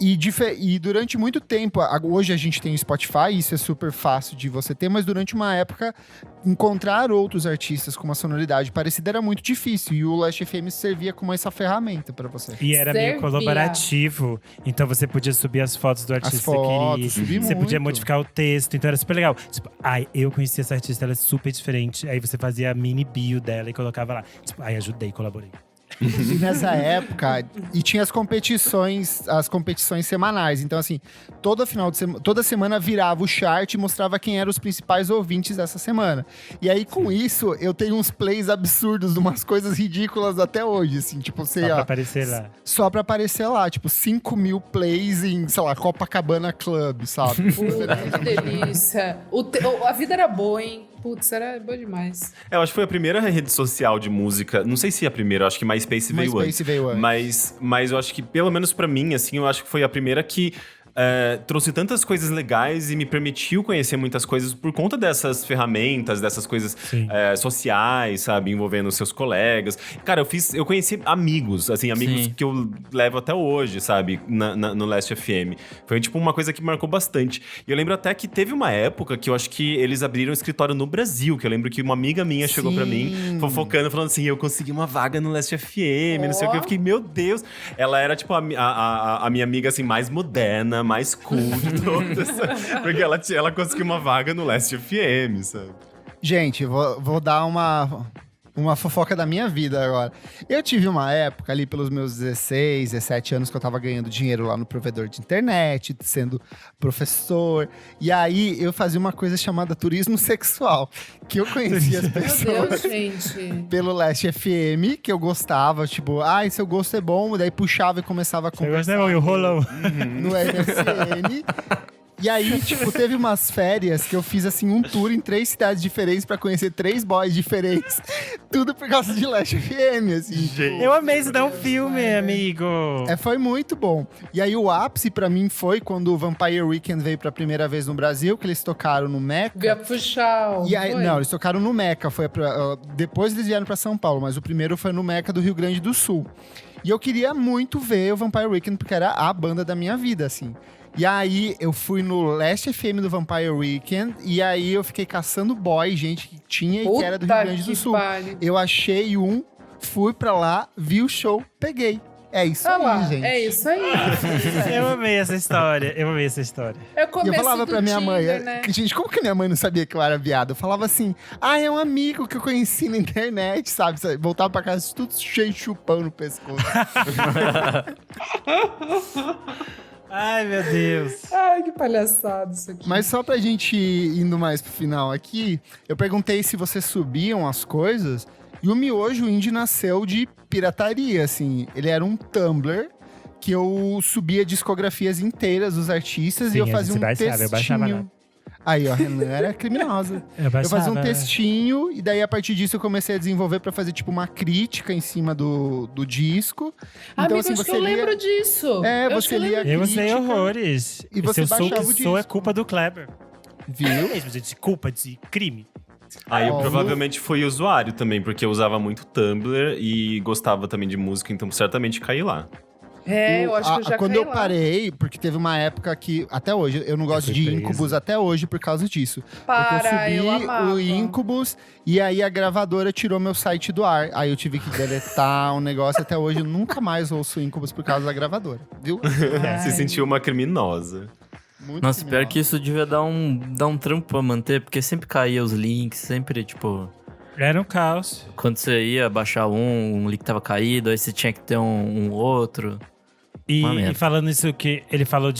E durante muito tempo, hoje a gente tem o Spotify, isso é super fácil de você ter, mas durante uma época, encontrar outros artistas com uma sonoridade parecida era muito difícil. E o Last FM servia como essa ferramenta pra você.
E era meio
Servia.
colaborativo. Então você podia subir as fotos do artista
As fotos,
que
subir
queria. Você podia
muito.
modificar o texto. Então era super legal. Tipo, eu conheci essa artista, ela é super diferente. Aí você fazia a mini bio dela e colocava lá. Tipo, ajudei, colaborei.
E nessa época, e tinha as competições semanais. Então, assim, toda semana virava o chart e mostrava quem eram os principais ouvintes dessa semana. E aí, com isso, eu tenho uns plays absurdos de umas coisas ridículas até hoje, assim, tipo,
Só pra aparecer lá.
só pra aparecer lá, tipo, 5.000 plays em, sei lá, Copacabana Club, sabe?
Puta, que delícia. A vida era boa, hein? Putz, era boa demais.
Eu acho que foi a primeira rede social de música. Não sei se é a primeira, eu acho que MySpace veio antes.
MySpace veio antes.
Mas eu acho que, pelo menos pra mim, assim, eu acho que foi a primeira que trouxe tantas coisas legais e me permitiu conhecer muitas coisas por conta dessas ferramentas, dessas coisas sociais, sabe? Envolvendo seus colegas. Cara, eu conheci amigos, assim, amigos
Sim.
que eu levo até hoje, sabe? No Last FM. Foi, tipo, uma coisa que marcou bastante. E eu lembro até que teve uma época que eu acho que eles abriram um escritório no Brasil, que eu lembro que uma amiga minha chegou pra mim, fofocando, falando assim, eu consegui uma vaga no Last FM, não sei o que. Eu fiquei, meu Deus. Ela era, tipo, a minha amiga, assim, mais moderna, mais cool de todas. Porque ela conseguiu uma vaga no Last FM, sabe?
Gente, vou dar uma fofoca da minha vida agora. Eu tive uma época ali pelos meus 16, 17 anos que eu tava ganhando dinheiro lá no provedor de internet, sendo professor. E aí eu fazia uma coisa chamada turismo sexual, que eu conhecia as
Meu
pessoas
Deus, gente.
pelo Last FM, que eu gostava, tipo, seu gosto é bom, daí puxava e começava a
Eu
conversar
gostei, e o rolão.
no MSN. E aí, tipo, teve umas férias que eu fiz, assim, um tour em 3 cidades diferentes pra conhecer 3 boys diferentes. Tudo por causa de Last FM, assim.
Eu amei isso, dá um filme, amigo.
Foi muito bom. E aí, o ápice pra mim foi quando o Vampire Weekend veio pra primeira vez no Brasil, que eles tocaram no Meca.
Via puxar.
E aí, não, eles tocaram no Meca. Depois eles vieram pra São Paulo, mas o primeiro foi no Meca do Rio Grande do Sul. E eu queria muito ver o Vampire Weekend, porque era a banda da minha vida, assim. E aí, eu fui no Last FM do Vampire Weekend, e aí eu fiquei caçando boy, gente que tinha e que era do Rio Grande do Sul. Eu achei fui pra lá, vi o show, peguei. É isso
Olha
aí,
lá,
gente.
é isso aí.
Eu amei essa história.
É o
E eu
começo
falava pra
do
minha mãe,
Tinder, né?
gente, como que minha mãe não sabia que eu era viado? Eu falava assim, é um amigo que eu conheci na internet, sabe? Voltava pra casa tudo cheio de chupão no pescoço.
Ai, meu Deus.
Ai, que palhaçada isso aqui.
Mas só pra gente ir indo mais pro final aqui, eu perguntei se vocês subiam as coisas, e o Miojo Indie nasceu de pirataria, assim. Ele era um Tumblr que eu subia discografias inteiras dos artistas
Sim,
e eu
a
fazia
gente
um
baixava, eu baixava
textinho. Aí, ó, a Renan era criminosa. Eu fazia um textinho e daí a partir disso eu comecei a desenvolver pra fazer tipo uma crítica em cima do disco. Então,
Amigo,
assim,
acho que
você
eu
lia...
lembro disso.
É,
Eu acho
você
que eu
lia
lembro.
Eu
crítica.
sei horrores.
E você
Se eu sou o
baixava
que
o
sou, é
disco.
culpa do Kleber.
Viu?
Mesmo, de culpa, de crime.
Aí eu
Ó,
provavelmente fui usuário também, porque eu usava muito Tumblr e gostava também de música, então certamente caí lá.
É, eu acho que eu já
Quando
caí
eu
lá.
parei, porque teve uma época que, até hoje, eu não gosto
fui
de
preso.
Incubus até hoje por causa disso.
Para,
porque eu
eu
subi
amava.
o Incubus e aí a gravadora tirou meu site do ar. Aí eu tive que deletar um negócio. Até hoje eu nunca mais ouço Incubus por causa da gravadora, viu?
Se sentiu uma criminosa.
Muito
Nossa, pior
criminosa.
que isso devia dar um trampo pra manter, porque sempre caía os links, sempre, tipo...
Era um caos.
Quando você ia baixar um link tava caído, aí você tinha que ter um outro. Uma merda.
E falando isso que ele falou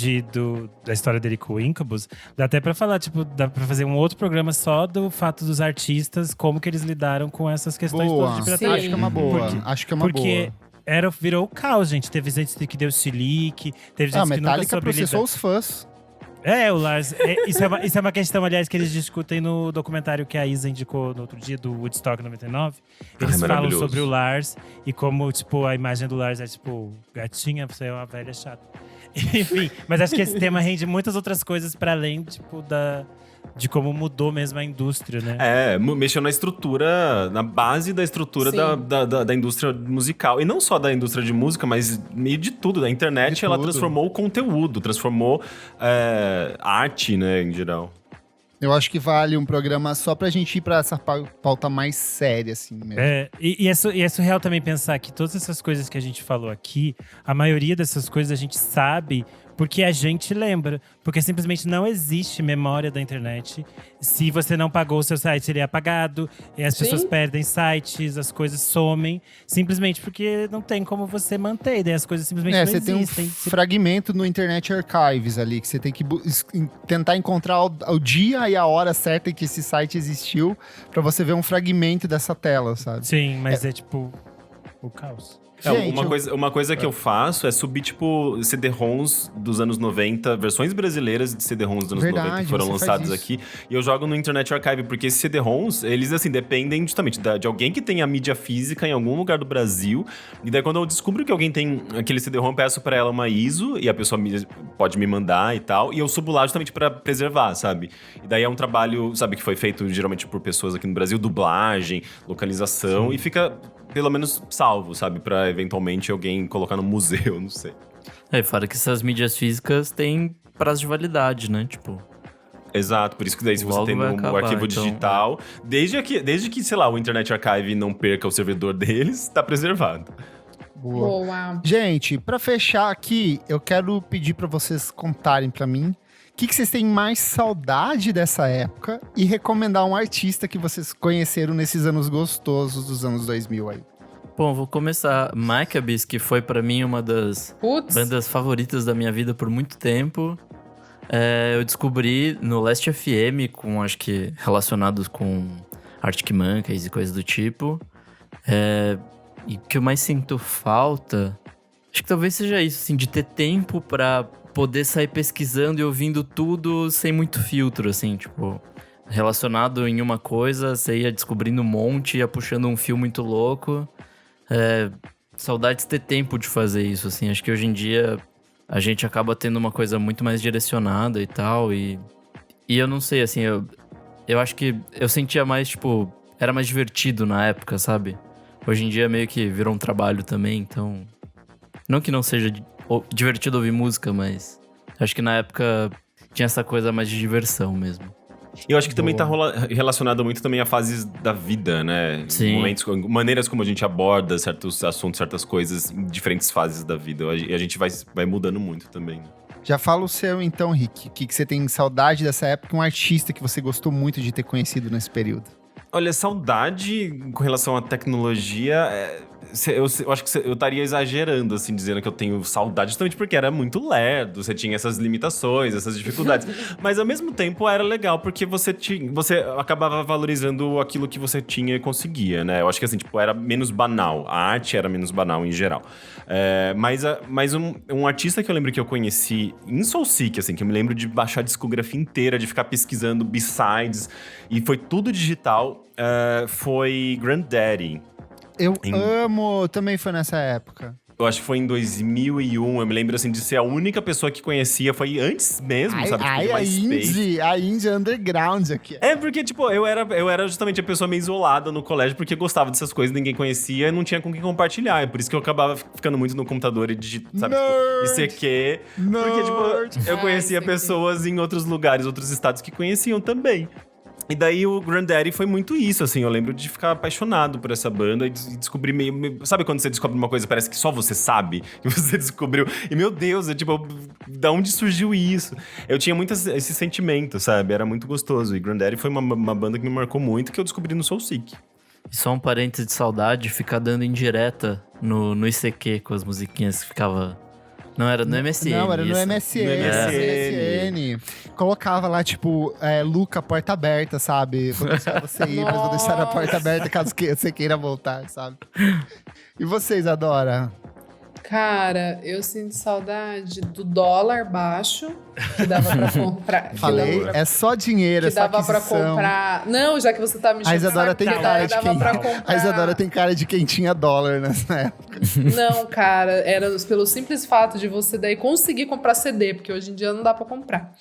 da história dele com o Incubus, dá até pra falar, tipo, dá pra fazer um outro programa só do fato dos artistas, como que eles lidaram com essas questões
Boa.
todas de
Sim.
pirataria.
Acho que é uma boa.
Porque-
Acho que é uma
Porque
boa.
virou o caos, gente. Teve gente que deu chilique, teve
A
gente que nunca
Metallica
soube
processou
lidar.
os fãs.
O Lars. Isso é uma questão, aliás, que eles discutem no documentário que a Isa indicou no outro dia, do Woodstock 99. Eles falam
maravilhoso.
sobre o Lars e como, tipo, a imagem do Lars é, tipo, gatinha, você é uma velha chata. Enfim, mas acho que esse tema rende muitas outras coisas para além, tipo, de como mudou mesmo a indústria, né?
Mexeu na estrutura, na base da estrutura
Sim.
da indústria musical. E não só da indústria de música, mas meio de tudo. Da internet,
De
ela
tudo.
transformou o conteúdo, transformou arte, né, em geral.
Eu acho que vale um programa só pra gente ir pra essa pauta mais séria, assim mesmo.
E é surreal também pensar que todas essas coisas que a gente falou aqui, a maioria dessas coisas a gente sabe porque a gente lembra. Porque simplesmente não existe memória da internet. Se você não pagou o seu site, ele é apagado. E as
Sim.
pessoas perdem sites, as coisas somem. Simplesmente porque não tem como você manter. Daí as coisas simplesmente não
Você tem um
existem.
fragmento no Internet Archives ali, que você tem que tentar encontrar o dia e a hora certa em que esse site existiu, pra você ver um fragmento dessa tela, sabe?
Sim, mas é tipo o caos.
Gente,
Uma coisa que eu faço é subir, tipo, CD-ROMs dos anos 90, versões brasileiras de CD-ROMs dos anos
Verdade,
90 que foram
você faz
lançados
isso.
aqui. E eu jogo no Internet Archive, porque esses CD-ROMs, eles, assim, dependem justamente de alguém que tenha mídia física em algum lugar do Brasil. E daí, quando eu descubro que alguém tem aquele CD-ROM, eu peço pra ela uma ISO, e a pessoa pode me mandar e tal. E eu subo lá justamente pra preservar, sabe? E daí é um trabalho, sabe, que foi feito geralmente por pessoas aqui no Brasil, dublagem, localização, e fica pelo menos salvo, sabe? Pra eventualmente alguém colocar no museu, não sei.
Fora que essas mídias físicas têm prazo de validade, né? Tipo,
Exato, por isso que daí se você
Logo
tem
vai
o
acabar,
arquivo
então,
digital, desde que, sei lá, o Internet Archive não perca o servidor deles, tá preservado.
boa.
Boa.
Gente, pra fechar aqui, eu quero pedir pra vocês contarem pra mim o que vocês têm mais saudade dessa época e recomendar um artista que vocês conheceram nesses anos gostosos dos anos 2000 aí.
bom, vou começar. Maccabees, que foi pra mim uma das
Putz.
bandas favoritas da minha vida por muito tempo. Eu descobri no Last FM, acho que relacionados com Arctic Monkeys e coisas do tipo. E o que eu mais sinto falta, acho que talvez seja isso, assim, de ter tempo pra poder sair pesquisando e ouvindo tudo sem muito filtro, assim, tipo, relacionado em uma coisa, você ia descobrindo um monte, ia puxando um fio muito louco. Saudades de ter tempo de fazer isso, assim, acho que hoje em dia a gente acaba tendo uma coisa muito mais direcionada e tal, e eu não sei, assim, eu acho que eu sentia mais, tipo, era mais divertido na época, sabe? Hoje em dia meio que virou um trabalho também, então... Não que não seja divertido ouvir música, mas acho que na época tinha essa coisa mais de diversão mesmo.
E eu acho que também tá relacionado muito também a fases da vida, né?
Sim.
Maneiras como a gente aborda certos assuntos, certas coisas em diferentes fases da vida. E a gente vai mudando muito também, né?
Já fala o seu então, Rick. O que você tem saudade dessa época? Um artista que você gostou muito de ter conhecido nesse período?
Olha, saudade com relação à tecnologia, eu acho que eu estaria exagerando, assim, dizendo que eu tenho saudade, justamente porque era muito lerdo, você tinha essas limitações, essas dificuldades. Mas ao mesmo tempo era legal, porque você acabava valorizando aquilo que você tinha e conseguia, né? Eu acho que assim, tipo, era menos banal. A arte era menos banal em geral. Mas um artista que eu lembro que eu conheci em Soulseek, assim, que eu me lembro de baixar a discografia inteira, de ficar pesquisando B-sides, e foi tudo digital, foi Granddaddy.
Eu amo, também foi nessa época.
Eu acho que foi em 2001, eu me lembro, assim, de ser a única pessoa que conhecia, foi antes mesmo, sabe? Tipo, de MySpace.
A indie underground aqui.
Porque, tipo, eu era justamente a pessoa meio isolada no colégio, porque gostava dessas coisas, ninguém conhecia e não tinha com quem compartilhar. É por isso que eu acabava ficando muito no computador e sabe, tipo, ICQ. Porque, tipo, eu conhecia pessoas em outros lugares, outros estados que conheciam também. E daí o Granddaddy foi muito isso, assim, eu lembro de ficar apaixonado por essa banda e descobrir meio... Sabe quando você descobre uma coisa, parece que só você sabe, e você descobriu, e meu Deus, tipo, da onde surgiu isso? Eu tinha muito esse sentimento, sabe, era muito gostoso, e Granddaddy foi uma banda que me marcou muito, que eu descobri no Soulseek.
E só um parênteses de saudade, ficar dando indireta no ICQ com as musiquinhas que ficava... Não, era no MSN.
Não, era no
isso.
MSN. Colocava lá, tipo, Luca, porta aberta, sabe? Vou deixar você ir, mas vou deixar a porta aberta caso você queira voltar, sabe? E vocês, Adora?
Cara, eu sinto saudade do dólar baixo, que dava pra comprar.
Falei, é só dinheiro,
que dava pra comprar. Não, já que você tá me
A Isadora tem cara de quem...
comprar...
A Isadora tem cara de quem tinha dólar nessa época.
Não, cara, era pelo simples fato de você daí conseguir comprar CD, porque hoje em dia não dá pra comprar.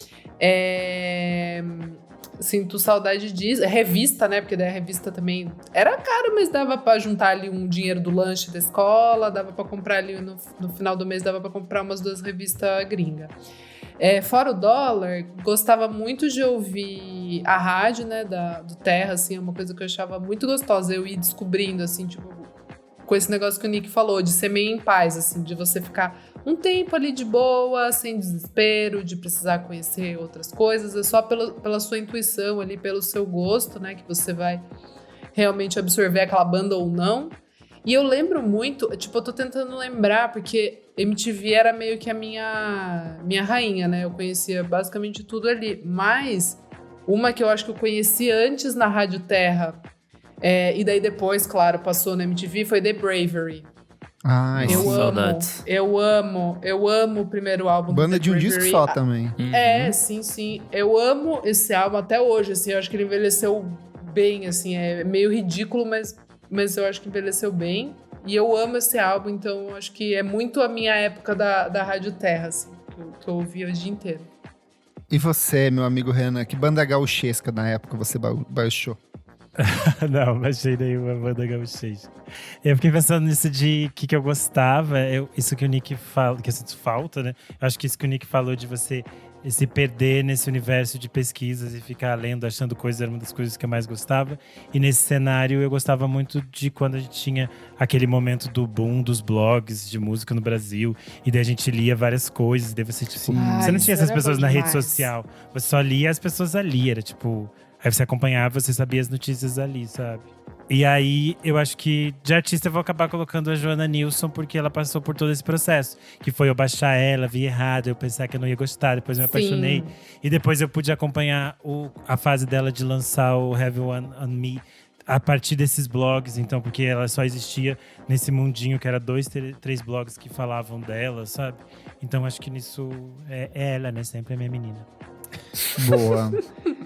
Sinto saudade disso. Revista, né? Porque daí a revista também era caro, mas dava pra juntar ali um dinheiro do lanche da escola, dava pra comprar ali no final do mês, dava pra comprar umas 2 revistas gringas. Fora o dólar, gostava muito de ouvir a rádio, né, do Terra, assim, é uma coisa que eu achava muito gostosa. Eu ir descobrindo, assim, tipo, com esse negócio que o Nick falou, de ser meio em paz, assim, de você ficar um tempo ali de boa, sem desespero, de precisar conhecer outras coisas, é só pela sua intuição ali, pelo seu gosto, né, que você vai realmente absorver aquela banda ou não. E eu lembro muito, tipo, eu tô tentando lembrar, porque MTV era meio que a minha rainha, né, eu conhecia basicamente tudo ali, mas uma que eu acho que eu conheci antes na Rádio Terra, e daí depois, claro, passou na MTV, foi The Bravery.
Ai,
eu amo o primeiro álbum
banda
do The
de um
Bravery.
disco só também.
Sim. Eu amo esse álbum até hoje, assim, eu acho que ele envelheceu bem, assim, é meio ridículo, mas eu acho que envelheceu bem. E eu amo esse álbum, então eu acho que é muito a minha época da Rádio Terra, assim, que eu ouvia o dia inteiro.
E você, meu amigo Renan, que banda gauchesca na época você baixou?
Não, baixei nenhuma banda gauchesca. Eu fiquei pensando nisso de que eu gostava, isso que o Nick fala, que eu sinto falta, né? Eu acho que isso que o Nick falou de você se perder nesse universo de pesquisas e ficar lendo, achando coisas, era uma das coisas que eu mais gostava. E nesse cenário eu gostava muito de quando a gente tinha aquele momento do boom dos blogs de música no Brasil. E daí a gente lia várias coisas, e daí você, tipo, você não tinha essas pessoas na rede social, você só lia as pessoas ali, era tipo… Aí você acompanhava, você sabia as notícias ali, sabe? E aí, eu acho que de artista eu vou acabar colocando a Joana Nilsson, porque ela passou por todo esse processo. Que foi eu baixar ela, vi errado, eu pensar que eu não ia gostar, depois eu me apaixonei. E depois eu pude acompanhar a fase dela de lançar o Heavy One on Me a partir desses blogs, então, porque ela só existia nesse mundinho que era 2, 3 blogs que falavam dela, sabe? Então acho que nisso é ela, né? Sempre é minha menina.
Boa.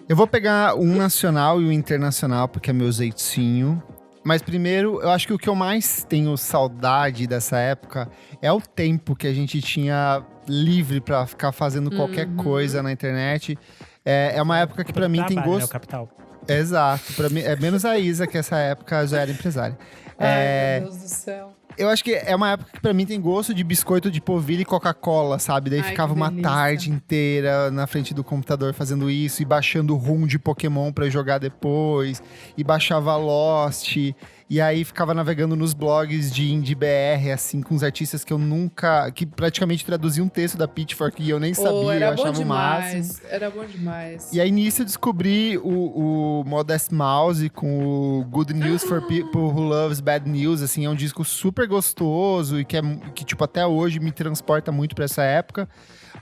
Eu vou pegar um nacional e um internacional, porque é meu jeitinho. Mas primeiro, eu acho que o que eu mais tenho saudade dessa época é o tempo que a gente tinha livre pra ficar fazendo qualquer coisa na internet. É uma época que pra mim tem gosto…
É o capital.
Exato. Pra mim, é menos a Isa, que essa época já era empresária.
Ai, meu Deus do céu.
Eu acho que é uma época que pra mim tem gosto de biscoito de polvilho e Coca-Cola, sabe? Daí ficava uma tarde inteira na frente do computador fazendo isso e baixando ROM de Pokémon pra jogar depois. E baixava Lost. E aí ficava navegando nos blogs de Indie BR, assim, com os artistas que eu nunca... Que praticamente traduziam um texto da Pitchfork e eu nem sabia, eu achava o máximo.
Era bom demais.
E aí nisso eu descobri o Modest Mouse com o Good News for People Who Loves Bad News, assim, é um disco super gostoso e que tipo, até hoje me transporta muito pra essa época.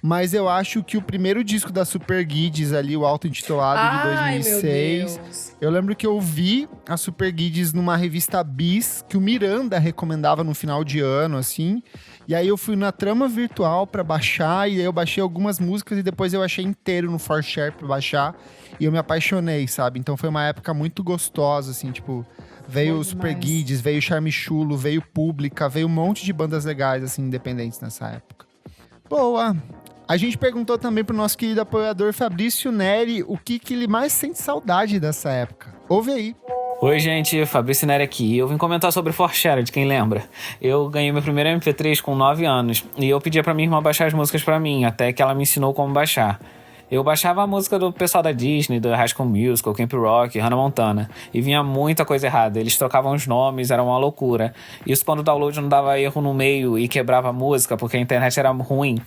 Mas eu acho que o primeiro disco da Super Guides ali, o auto-intitulado de 2006...
Meu Deus.
Eu lembro que eu vi a Super Guides numa revista Bis, que o Miranda recomendava no final de ano, assim. E aí eu fui na trama virtual pra baixar, e aí eu baixei algumas músicas e depois eu achei inteiro no 4Share pra baixar. E eu me apaixonei, sabe? Então foi uma época muito gostosa, assim, tipo... Veio o Super Guides, veio Charme Chulo, veio Pública, veio um monte de bandas legais, assim, independentes nessa época. Boa! A gente perguntou também pro nosso querido apoiador Fabrício Neri o que ele mais sente saudade dessa época. Ouve aí.
Oi, gente, Fabrício Neri aqui. Eu vim comentar sobre 4Share, de quem lembra. Eu ganhei meu primeiro MP3 com 9 anos e eu pedia pra minha irmã baixar as músicas pra mim, até que ela me ensinou como baixar. Eu baixava a música do pessoal da Disney, do High School Musical, Camp Rock, Hannah Montana. E vinha muita coisa errada. Eles trocavam os nomes, era uma loucura. Isso quando o download não dava erro no meio e quebrava a música, porque a internet era ruim.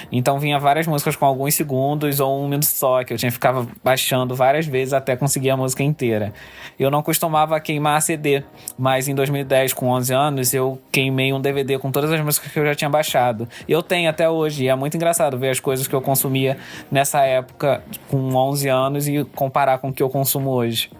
Então vinha várias músicas com alguns segundos ou 1 minuto só, que eu tinha que ficar baixando várias vezes até conseguir a música inteira. Eu não costumava queimar CD, mas em 2010, com 11 anos, eu queimei um DVD com todas as músicas que eu já tinha baixado. E eu tenho até hoje, e é muito engraçado ver as coisas que eu consumia nessa época com 11 anos e comparar com o que eu consumo hoje.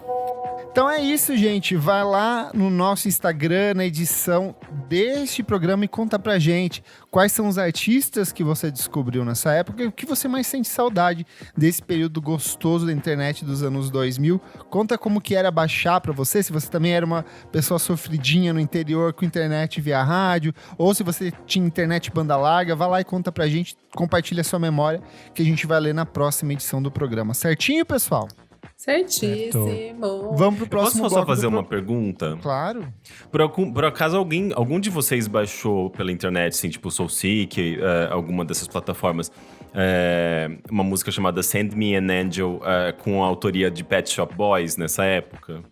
Então é isso, gente. Vai lá no nosso Instagram, na edição deste programa e conta pra gente quais são os artistas que você descobriu nessa época e o que você mais sente saudade desse período gostoso da internet dos anos 2000. Conta como que era baixar pra você, se você também era uma pessoa sofridinha no interior com internet via rádio, ou se você tinha internet banda larga, vai lá e conta pra gente, compartilha a sua memória, que a gente vai ler na próxima edição do programa. Certinho, pessoal?
Certíssimo.
Vamos pro próximo
Posso só
bloco
fazer uma pergunta?
Claro.
Por acaso algum de vocês baixou pela internet, assim, tipo SoulSeek, alguma dessas plataformas, uma música chamada Send Me an Angel, com a autoria de Pet Shop Boys nessa época?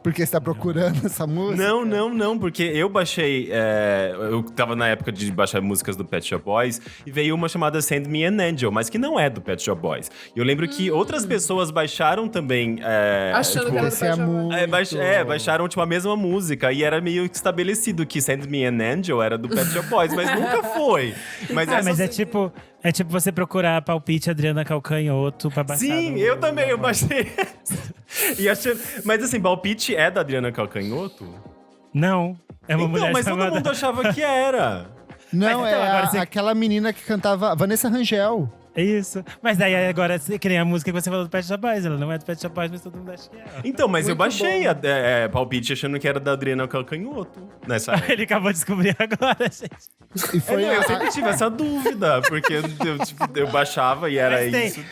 Porque você tá procurando essa música?
Não, porque eu baixei... eu tava na época de baixar músicas do Pet Shop Boys e veio uma chamada Send Me an Angel, mas que não é do Pet Shop Boys. E eu lembro que outras pessoas baixaram também...
Achando que era do Pet Shop Boys.
Baixaram tipo a mesma música e era meio estabelecido que Send Me an Angel era do Pet Shop Boys, mas nunca foi.
Mas é tipo você procurar palpite Adriana Calcanhoto pra baixar.
Sim, eu também, eu baixei essa. Mas assim, palpite é da Adriana Calcanhoto?
Não, é uma mulher
mas
chamada...
todo mundo achava que era.
Não,
Mas então, agora você-
aquela menina que cantava... Vanessa Rangel.
É isso. Mas daí agora, que nem a música que você falou do Pet Shop Boys, ela não é do Pet Shop Boys, mas todo mundo acha que é.
Então, mas eu
Muito
baixei
bom.
palpite achando que era da Adriana Calcanhoto nessa época.
Ele acabou de descobrir agora, gente.
E foi
Eu sempre tive essa dúvida, porque eu baixava e era
Mas
isso.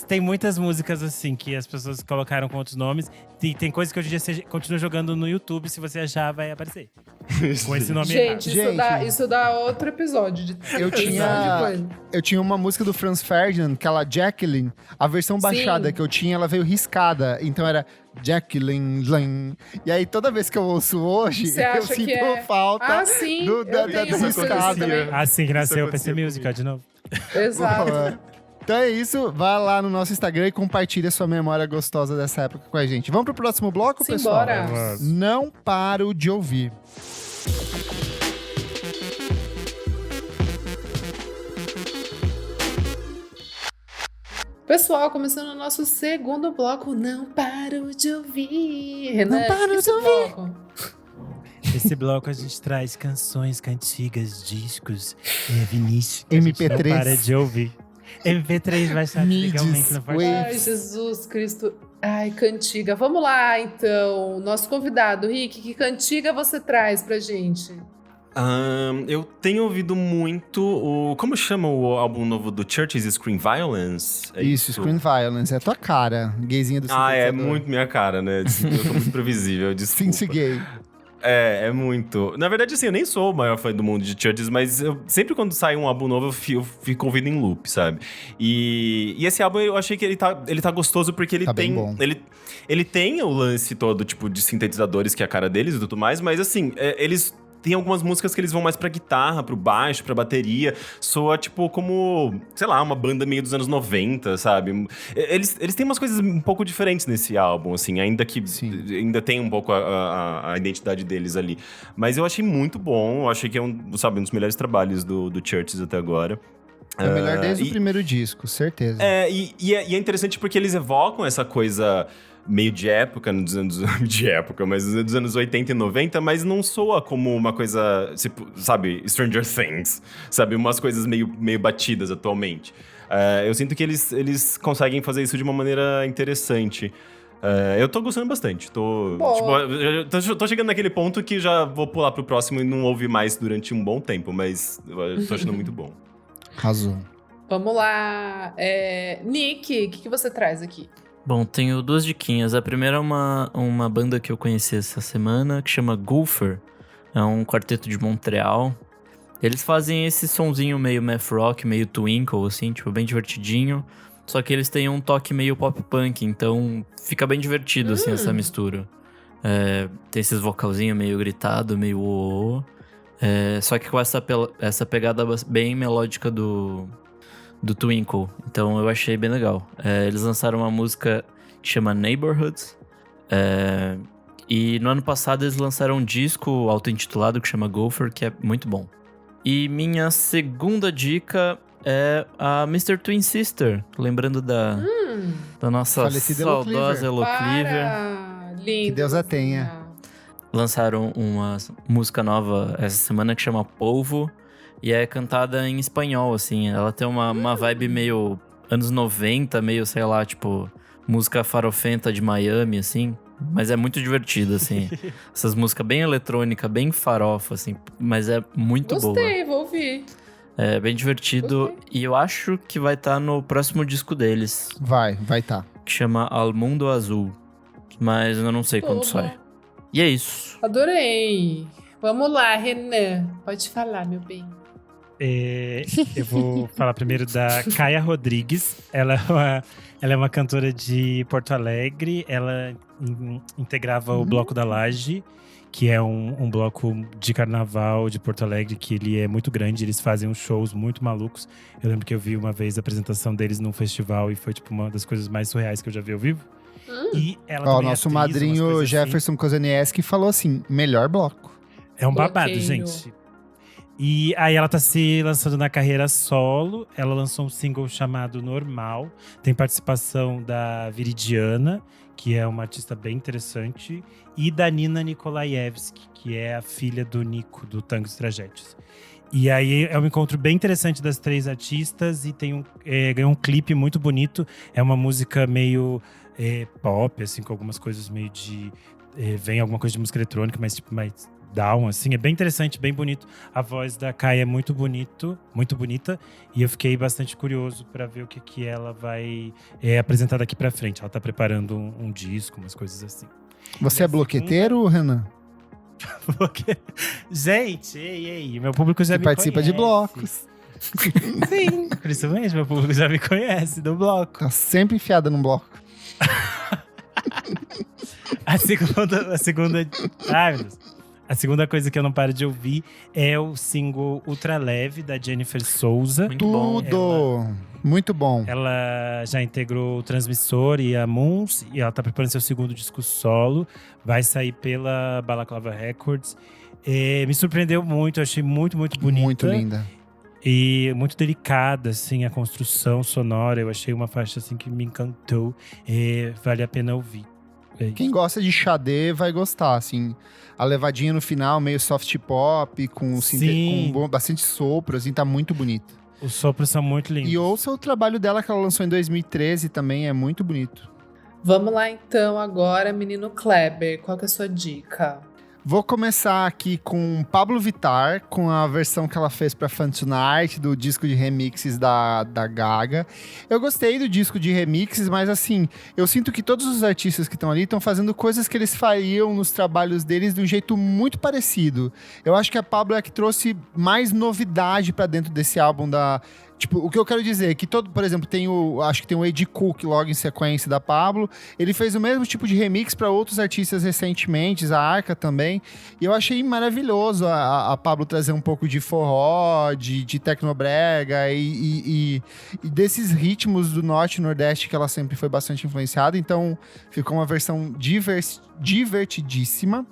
tem muitas músicas assim que as pessoas colocaram com outros nomes. E tem coisas que hoje em dia você continua jogando no YouTube, se você achar, vai aparecer. Com esse nome errado.
Gente,
Gente.
isso dá outro episódio.
Eu tinha uma música do Franz Ferdinand, aquela Jacqueline, a versão baixada que eu tinha, ela veio riscada, então era Jacqueline, Lin. E aí toda vez que eu ouço hoje,
Você
eu
acha
sinto
que é?
falta
Ah, sim, eu
da
tenho
uma coisa
riscada.
assim,
também.
Assim que nasceu o PC
acontecia
Musical de novo.
Exato.
Então é isso, vai lá no nosso Instagram e compartilha sua memória gostosa dessa época com a gente. Vamos pro próximo bloco, pessoal?
Simbora.
Não paro de ouvir.
Pessoal, começando o nosso segundo bloco, não paro de ouvir. Renan,
Não paro
esse
de ouvir.
bloco.
Nesse bloco a gente traz canções, cantigas, discos, Vinícius.
MP3.
A gente não para de ouvir. MP3 vai estar
Midis,
legalmente no
Waves.
Ai, Jesus Cristo. Ai, cantiga. Vamos lá, então. Nosso convidado, Rick, que cantiga você traz pra gente?
Eu tenho ouvido muito o... Como chama o álbum novo do Churches? Screen Violence? É
Isso, Screen Violence, é a tua cara, gayzinha do
Ah, é
sintetizador.
muito minha cara, né? Eu sou muito previsível, desculpa.
Finse gay.
É muito. Na verdade, assim, eu nem sou o maior fã do mundo de Churches, mas sempre quando sai um álbum novo, eu fico ouvindo em loop, sabe? E esse álbum eu achei que ele tá gostoso porque ele
Tá bem
tem.
bom.
Ele tem o lance todo, tipo, de sintetizadores, que é a cara deles e tudo mais, mas assim, eles. Tem algumas músicas que eles vão mais pra guitarra, pro baixo, pra bateria. Soa, tipo, como, sei lá, uma banda meio dos anos 90, sabe? Eles têm umas coisas um pouco diferentes nesse álbum, assim, ainda que ainda tem um pouco a identidade deles ali. Mas eu achei muito bom, eu achei que é um dos melhores trabalhos do Churches até agora.
É o melhor desde o primeiro disco, certeza.
E é interessante porque eles evocam essa coisa meio de época, dos anos 80 e 90, mas não soa como uma coisa, sabe, Stranger Things, sabe? Umas coisas meio batidas atualmente. Eu sinto que eles conseguem fazer isso de uma maneira interessante. Eu tô gostando bastante. Tô chegando naquele ponto que já vou pular pro próximo e não ouvir mais durante um bom tempo, mas eu tô achando muito bom.
Arrasou.
Vamos lá. Nick, o que você traz aqui?
Bom, tenho 2 diquinhas. A primeira é uma banda que eu conheci essa semana, que chama Gopher. É um quarteto de Montreal. Eles fazem esse sonzinho meio math rock, meio twinkle, assim, tipo, bem divertidinho. Só que eles têm um toque meio pop punk, então fica bem divertido, assim, essa mistura. Tem esses vocalzinhos meio gritado, meio o. Só que com essa pegada bem melódica do Twinkle. Então eu achei bem legal. Eles lançaram uma música que chama Neighborhoods. E no ano passado eles lançaram um disco auto-intitulado que chama Gopher, que é muito bom. E minha segunda dica é a Mr. Twin Sister. Lembrando da nossa
Falecida
saudosa
Elo
Elo Cleaver.
Lindo.
Que Deus a tenha.
Lançaram uma música nova essa semana que chama Polvo. E é cantada em espanhol, assim. Ela tem uma vibe meio anos 90, meio, sei lá, tipo, música farofenta de Miami, assim. Mas é muito divertido, assim. Essas músicas bem eletrônica, bem farofa, assim. Mas é muito boa.
Gostei, vou ouvir.
É bem divertido.
Gostei.
E eu acho que vai estar no próximo disco deles.
Vai tá.
Que chama Al Mundo Azul. Mas eu não sei quando
Tudo.
sai. E é isso.
Adorei. Vamos lá, Renan. Pode falar, meu bem.
Eu vou falar primeiro da Caia Rodrigues. Ela é uma cantora de Porto Alegre. Ela integrava o Bloco da Laje, que é um bloco de carnaval de Porto Alegre, que ele é muito grande. Eles fazem uns shows muito malucos. Eu lembro que eu vi uma vez a apresentação deles num festival e foi tipo uma das coisas mais surreais que eu já vi ao vivo. E ela
Ó,
também é
nosso
atriz,
madrinho
umas coisas
Jefferson Kozanieski falou assim, melhor bloco.
É um babado,
Bloqueio.
gente. E aí ela tá se lançando na carreira solo. Ela lançou um single chamado Normal. Tem participação da Viridiana, que é uma artista bem interessante. E da Nina Nikolaevski, que é a filha do Nico, do Tango e Tragédias. E aí é um encontro bem interessante das 3 artistas. E tem ganhou um clipe muito bonito. É uma música meio pop, assim, com algumas coisas meio de… vem alguma coisa de música eletrônica, mas tipo mais… down, assim, é bem interessante, bem bonito. A voz da Caia é muito bonita, e eu fiquei bastante curioso para ver o que ela vai apresentar daqui para frente. Ela tá preparando um disco, umas coisas assim.
Você é bloqueteiro, Renan?
Gente, ei, meu público já
Você
me
participa de
conhece.
blocos.
Sim, por isso mesmo, meu público já me conhece do bloco.
Tá sempre enfiada num bloco.
A segunda… Ai, meu Deus. A segunda coisa que eu não paro de ouvir é o single Ultra Leve, da Jennifer Souza.
Muito bom.
Tudo! Muito bom.
Ela já integrou o Transmissor e a Moons, e ela tá preparando seu segundo disco solo. Vai sair pela Balaclava Records. Me surpreendeu muito, eu achei muito, muito bonita.
Muito linda.
E muito delicada, assim, a construção sonora. Eu achei uma faixa, assim, que me encantou. Vale a pena ouvir.
Quem gosta de Xadê vai gostar, assim. A levadinha no final, meio soft pop, com bastante sopro, assim, tá muito bonito.
Os sopros são muito lindos.
E ouça o trabalho dela que ela lançou em 2013 também, é muito bonito.
Vamos lá então agora, menino Kleber. Qual que é a sua dica?
Vou começar aqui com Pablo Vittar, com a versão que ela fez pra Fun Tonight, do disco de remixes da Gaga. Eu gostei do disco de remixes, mas assim, eu sinto que todos os artistas que estão ali estão fazendo coisas que eles fariam nos trabalhos deles de um jeito muito parecido. Eu acho que a Pablo é a que trouxe mais novidade pra dentro desse álbum da... Tipo, o que eu quero dizer é que por exemplo, acho que tem o Ed Cook logo em sequência da Pablo. Ele fez o mesmo tipo de remix para outros artistas recentemente, a Arca também. E eu achei maravilhoso a Pablo trazer um pouco de forró, de tecnobrega e desses ritmos do norte e nordeste que ela sempre foi bastante influenciada. Então, ficou uma versão divertidíssima.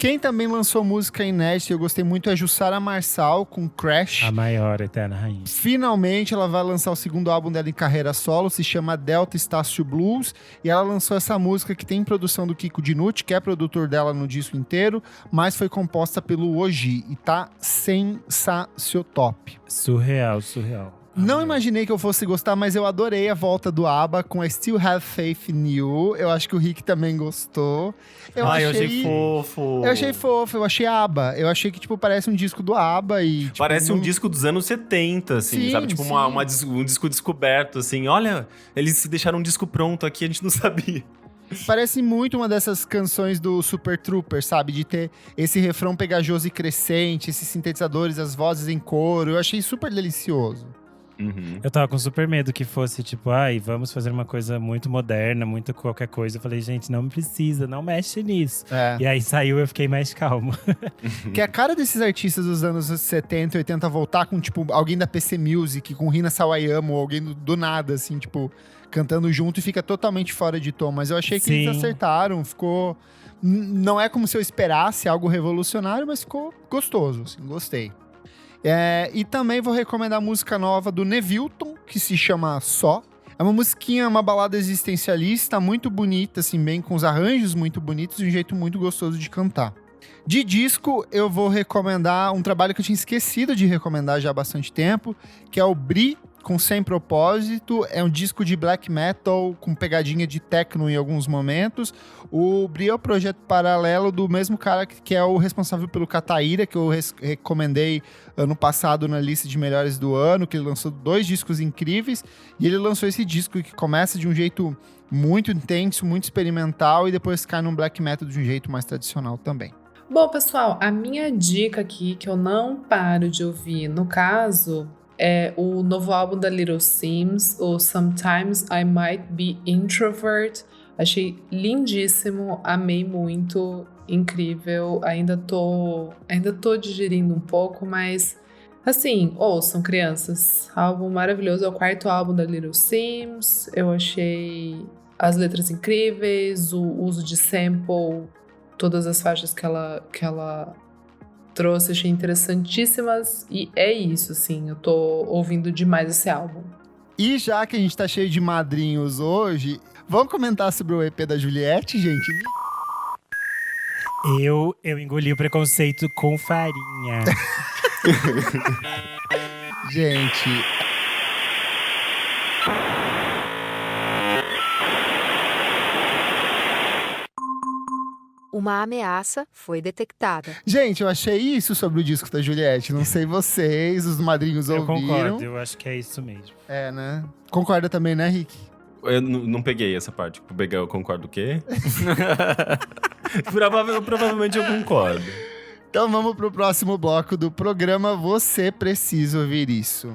Quem também lançou música inédita, eu gostei muito, é Jussara Marçal, com Crash.
A maior eterna rainha.
Finalmente, ela vai lançar o segundo álbum dela em carreira solo, se chama Delta Estácio Blues, e ela lançou essa música que tem produção do Kiko Dinucci, que é produtor dela no disco inteiro, mas foi composta pelo Oji, e tá sensaciotop.
Surreal.
Não imaginei que eu fosse gostar, mas eu adorei a volta do ABBA com I Still Have Faith in You. Eu acho que o Rick também gostou.
Eu achei fofo.
Eu achei fofo, eu achei ABBA. Eu achei que, tipo, parece um disco do ABBA e... Tipo,
parece um disco dos anos 70, assim,
sim,
sabe? Tipo, um disco descoberto, assim. Olha, eles se deixaram um disco pronto aqui, a gente não sabia.
Parece muito uma dessas canções do Super Trooper, sabe? De ter esse refrão pegajoso e crescente, esses sintetizadores, as vozes em coro. Eu achei super delicioso.
Uhum.
Eu tava com super medo que fosse tipo, vamos fazer uma coisa muito moderna, muito qualquer coisa. Eu falei, gente, não precisa, não mexe nisso. E aí saiu, eu fiquei mais calmo.
Que é a cara desses artistas dos anos 70 e 80 voltar com, tipo, alguém da PC Music, com Rina Sawayama, ou alguém do nada, assim, tipo, cantando junto e fica totalmente fora de tom. Mas eu achei que eles acertaram, ficou... Não é como se eu esperasse algo revolucionário, mas ficou gostoso, assim, gostei. E também vou recomendar a música nova do Nevilton, que se chama Só. É uma musiquinha, uma balada existencialista, muito bonita, assim, bem com os arranjos muito bonitos e um jeito muito gostoso de cantar. De disco, eu vou recomendar um trabalho que eu tinha esquecido de recomendar já há bastante tempo, que é o Bri, com Sem Propósito. É um disco de black metal com pegadinha de techno em alguns momentos. O Bri é o projeto paralelo do mesmo cara que é o responsável pelo Cataíra, que eu recomendei ano passado na lista de melhores do ano, que ele lançou 2 discos incríveis. E ele lançou esse disco que começa de um jeito muito intenso, muito experimental, e depois cai num black metal de um jeito mais tradicional também.
Bom, pessoal, a minha dica aqui, que eu não paro de ouvir, no caso... é o novo álbum da Little Sims, o Sometimes I Might Be Introvert. Achei lindíssimo, amei muito, incrível. Ainda tô digerindo um pouco, mas assim, ouçam, crianças. Álbum maravilhoso, é o 4º álbum da Little Sims. Eu achei as letras incríveis, o uso de sample, todas as faixas que ela trouxe, achei interessantíssimas, e é isso, assim, eu tô ouvindo demais esse álbum.
E já que a gente tá cheio de madrinhos hoje, vamos comentar sobre o EP da Juliette, gente?
Eu engoli o preconceito com farinha.
Gente...
Uma ameaça foi detectada.
Gente, eu achei isso sobre o disco da Juliette. Não sei vocês, os madrinhos ouviram.
Eu concordo, eu acho que é isso mesmo.
É, né? Concorda também, né, Rick?
Eu não peguei essa parte. Pegar, eu concordo o quê? Provavelmente eu concordo.
Então vamos pro próximo bloco do programa. Você precisa ouvir isso.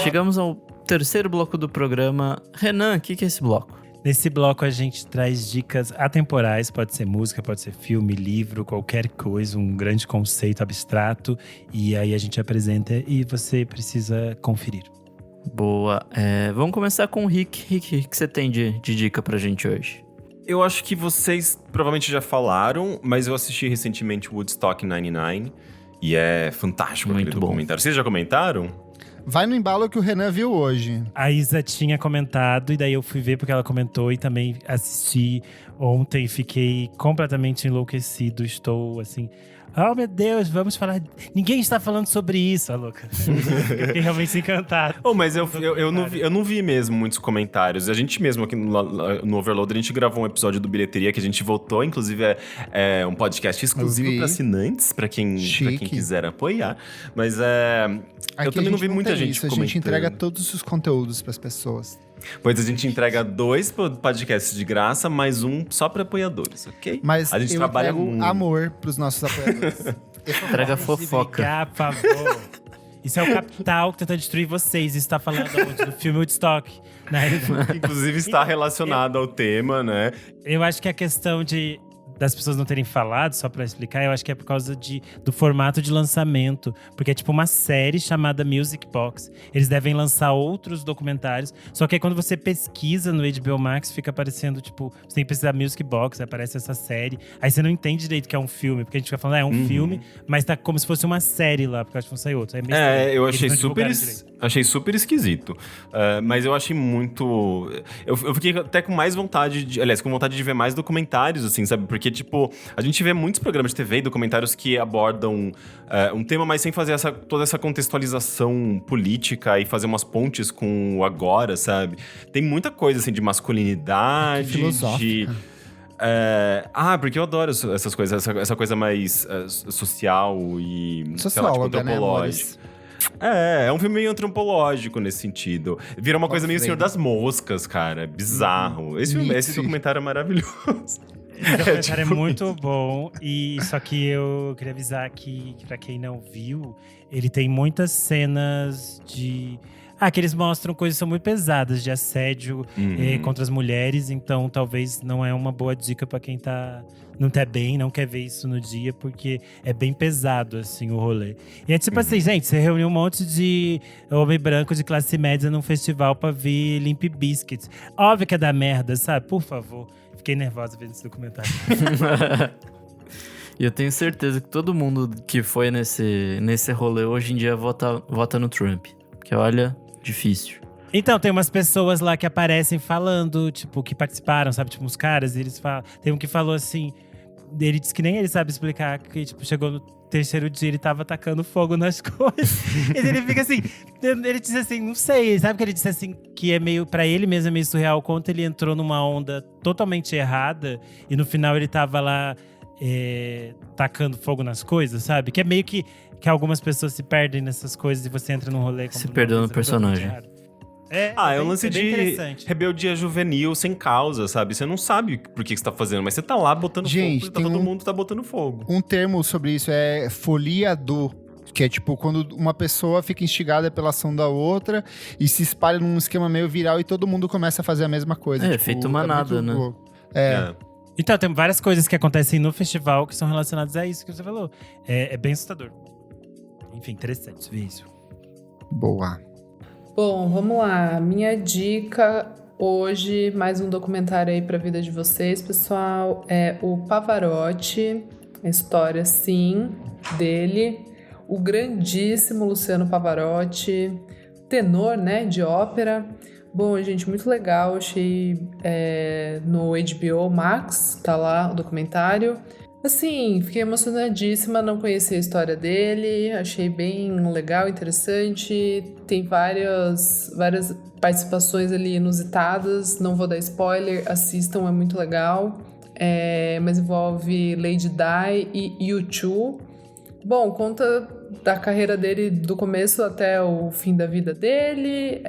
Chegamos ao terceiro bloco do programa. Renan, o que é esse bloco?
Nesse bloco a gente traz dicas atemporais, pode ser música, pode ser filme, livro, qualquer coisa, um grande conceito abstrato. E aí a gente apresenta e você precisa conferir.
Boa. Vamos começar com o Rick. Rick, o que você tem de dica pra gente hoje?
Eu acho que vocês provavelmente já falaram, mas eu assisti recentemente Woodstock 99 e é fantástico aquele documentário. Vocês já comentaram?
Vai no embalo que o Renan viu hoje.
A Isa tinha comentado e daí eu fui ver porque ela comentou e também assisti ontem. Fiquei completamente enlouquecido. Estou, assim, Oh, meu Deus, vamos falar. Ninguém está falando sobre isso, a louca. Fiquei realmente encantado.
Oh, mas eu não vi mesmo muitos comentários. A gente mesmo aqui no Overload, a gente gravou um episódio do Bilheteria que a gente votou. Inclusive, é um podcast exclusivo para assinantes, para quem quiser apoiar. Mas eu também não vi muita gente comentando.
A gente entrega todos os conteúdos para as pessoas.
Pois a gente entrega 2 podcasts de graça, mais um só para apoiadores, ok?
Mas
a gente
eu
trabalha
entrego amor pros nossos apoiadores.
Entrega fofoca.
Por favor. Isso é o capital que tenta destruir vocês. Isso tá falando do filme Woodstock.
Inclusive está relacionado ao tema, né?
Eu acho que a questão das pessoas não terem falado, só pra explicar, eu acho que é por causa do formato de lançamento. Porque é tipo uma série chamada Music Box. Eles devem lançar outros documentários. Só que aí quando você pesquisa no HBO Max, fica aparecendo, tipo… Você tem que pesquisar Music Box, aparece essa série. Aí você não entende direito que é um filme. Porque a gente fica falando, é um filme, mas tá como se fosse uma série lá. Porque acho que não saiu outro.
Eu achei super esquisito. Mas eu achei muito… Eu fiquei até com mais vontade com vontade de ver mais documentários, assim, sabe? Porque, tipo, a gente vê muitos programas de TV e documentários que abordam um tema, mas sem fazer toda essa contextualização política e fazer umas pontes com o agora, sabe? Tem muita coisa, assim, de masculinidade,
filosófica.
Porque eu adoro essas coisas, essa coisa mais social e,
socióloga,
antropológica. É um filme meio antropológico nesse sentido. Vira uma coisa meio Senhor das Moscas, cara. Bizarro. Esse documentário é maravilhoso.
Esse documentário é muito bom. Só que eu queria avisar que pra quem não viu, ele tem muitas cenas que eles mostram coisas que são muito pesadas, de assédio contra as mulheres. Então, talvez não é uma boa dica pra quem não tá bem, não quer ver isso no dia, porque é bem pesado, assim, o rolê. E é tipo assim, gente, você reuniu um monte de homem branco de classe média num festival pra ver Limp Bizkit. Óbvio que é da merda, sabe? Por favor. Fiquei nervosa vendo esse documentário.
E eu tenho certeza que todo mundo que foi nesse rolê hoje em dia vota no Trump. Porque olha, difícil.
Então, tem umas pessoas lá que aparecem falando, tipo, que participaram, sabe? Tipo, uns caras, e eles falam… Tem um que falou assim… Ele disse que nem ele sabe explicar, que tipo, chegou no terceiro dia, ele tava atacando fogo nas coisas. E ele fica assim… Ele disse assim, não sei, sabe que ele disse assim… Que é meio, pra ele mesmo é meio surreal, quanto ele entrou numa onda totalmente errada. E no final ele tava lá… tacando fogo nas coisas, sabe? Que é meio que algumas pessoas se perdem nessas coisas e você entra num rolê…
Se perdeu no personagem.
É um lance de rebeldia juvenil sem causa, sabe? Você não sabe por que você tá fazendo, mas você tá lá botando fogo, todo mundo tá botando fogo.
Um termo sobre isso é folia do… Que é tipo quando uma pessoa fica instigada pela ação da outra e se espalha num esquema meio viral e todo mundo começa a fazer a mesma coisa. Tipo,
feito manada, né?
Então, tem várias coisas que acontecem no festival que são relacionadas a isso que você falou. É bem assustador. Enfim, interessante ver isso.
Boa.
Bom, vamos lá. Minha dica hoje, mais um documentário aí pra vida de vocês, pessoal, é o Pavarotti, a história, sim, dele. O grandíssimo Luciano Pavarotti, tenor, né, de ópera. Bom, gente, muito legal. Achei no HBO Max, tá lá o documentário. Assim, fiquei emocionadíssima, não conhecia a história dele, achei bem legal, interessante. Tem várias participações ali inusitadas, não vou dar spoiler, assistam, é muito legal. Mas envolve Lady Di e U2. Bom, conta da carreira dele do começo até o fim da vida dele.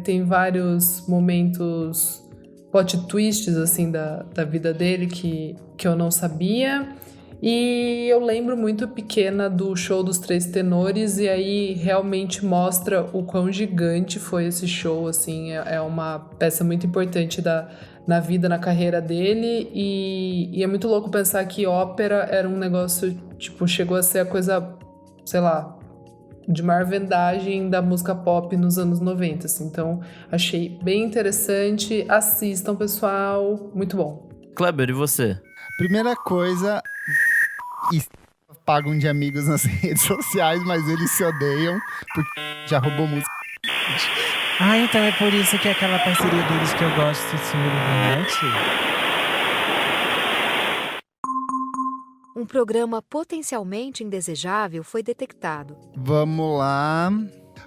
Tem vários momentos, plot twists, assim, da vida dele que eu não sabia. E eu lembro muito pequena do show dos Três Tenores, e aí realmente mostra o quão gigante foi esse show, assim. É uma peça muito importante na vida, na carreira dele, e é muito louco pensar que ópera era um negócio, tipo, chegou a ser a coisa, sei lá, de maior vendagem da música pop nos anos 90, assim. Então, achei bem interessante. Assistam, pessoal. Muito bom.
Kleber, e você?
Primeira coisa, pagam de amigos nas redes sociais, mas eles se odeiam porque já roubou música.
Então é por isso que é aquela parceria deles que eu gosto, Senhor Illuminati.
Um
programa potencialmente indesejável foi detectado.
Vamos lá.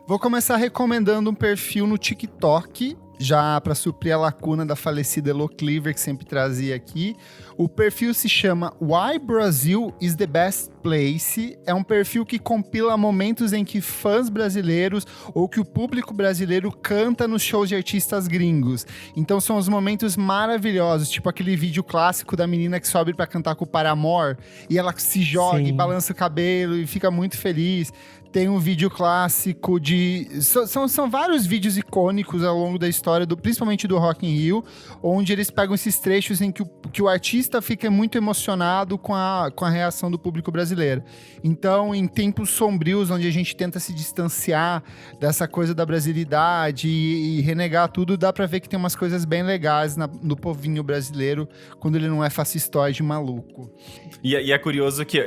Vou começar recomendando um perfil no TikTok, já para suprir a lacuna da falecida Elo Cleaver, que sempre trazia aqui. O perfil se chama Why Brazil is the Best Place. É um perfil que compila momentos em que fãs brasileiros ou que o público brasileiro canta nos shows de artistas gringos. Então são os momentos maravilhosos, tipo aquele vídeo clássico da menina que sobe para cantar com o Paramore e ela se joga
Sim.
e balança o cabelo e fica muito feliz. Tem um vídeo clássico de... São vários vídeos icônicos ao longo da história, principalmente do Rock in Rio, onde eles pegam esses trechos em que o artista fica muito emocionado com a reação do público brasileiro. Então, em tempos sombrios, onde a gente tenta se distanciar dessa coisa da brasilidade e renegar tudo, dá pra ver que tem umas coisas bem legais no povinho brasileiro, quando ele não é fascistoide maluco.
E é curioso que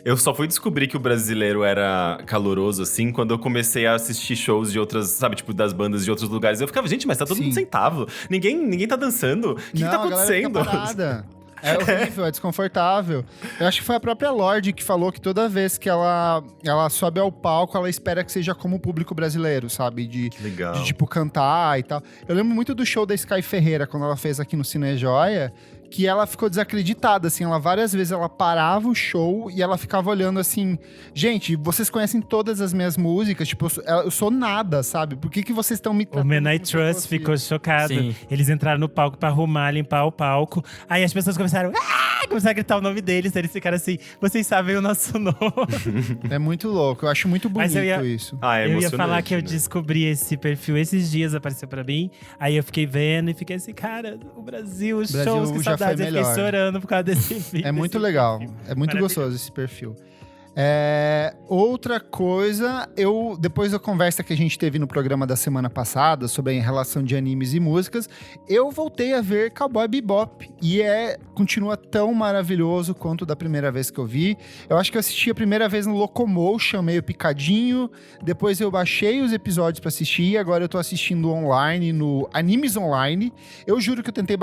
eu só fui descobrir que o brasileiro era caloroso, assim, quando eu comecei a assistir shows de outras, sabe, tipo, das bandas de outros lugares. Eu ficava, gente, mas tá todo mundo sentado. Ninguém tá dançando. O que tá acontecendo?
A galera fica parada. É horrível, é desconfortável. Eu acho que foi a própria Lorde que falou que toda vez que ela sobe ao palco, ela espera que seja como o público brasileiro, sabe? De tipo, cantar e tal. Eu lembro muito do show da Sky Ferreira, quando ela fez aqui no Cine Joia, que ela ficou desacreditada, assim, várias vezes ela parava o show e ela ficava olhando assim, gente, vocês conhecem todas as minhas músicas, tipo, eu sou nada, sabe? Por que vocês estão me tratando?
O Men I Trust ficou chocado.
Sim.
Eles entraram no palco pra arrumar, limpar o palco. Aí as pessoas começaram a gritar o nome deles. Eles ficaram assim, vocês sabem o nosso nome.
É muito louco, eu acho muito
Mas
bonito isso.
Ah, é
Eu ia
emocionante,
falar que eu
né?
descobri esse perfil esses dias, apareceu pra mim. Aí eu fiquei vendo e fiquei assim, cara, o Brasil, os
Brasil
shows, que
já foi
saudades. Eu fiquei
melhor.
chorando por causa desse vídeo.
É muito
desse
legal,
perfil.
é muito
Maravilhoso.
gostoso esse perfil. Outra coisa, depois da conversa que a gente teve no programa da semana passada sobre a relação de animes e músicas, eu voltei a ver Cowboy Bebop e continua tão maravilhoso quanto da primeira vez que eu vi. Eu acho que eu assisti a primeira vez no Locomotion, meio picadinho, depois eu baixei os episódios pra assistir, agora eu tô assistindo online no Animes Online. Eu juro que eu tentei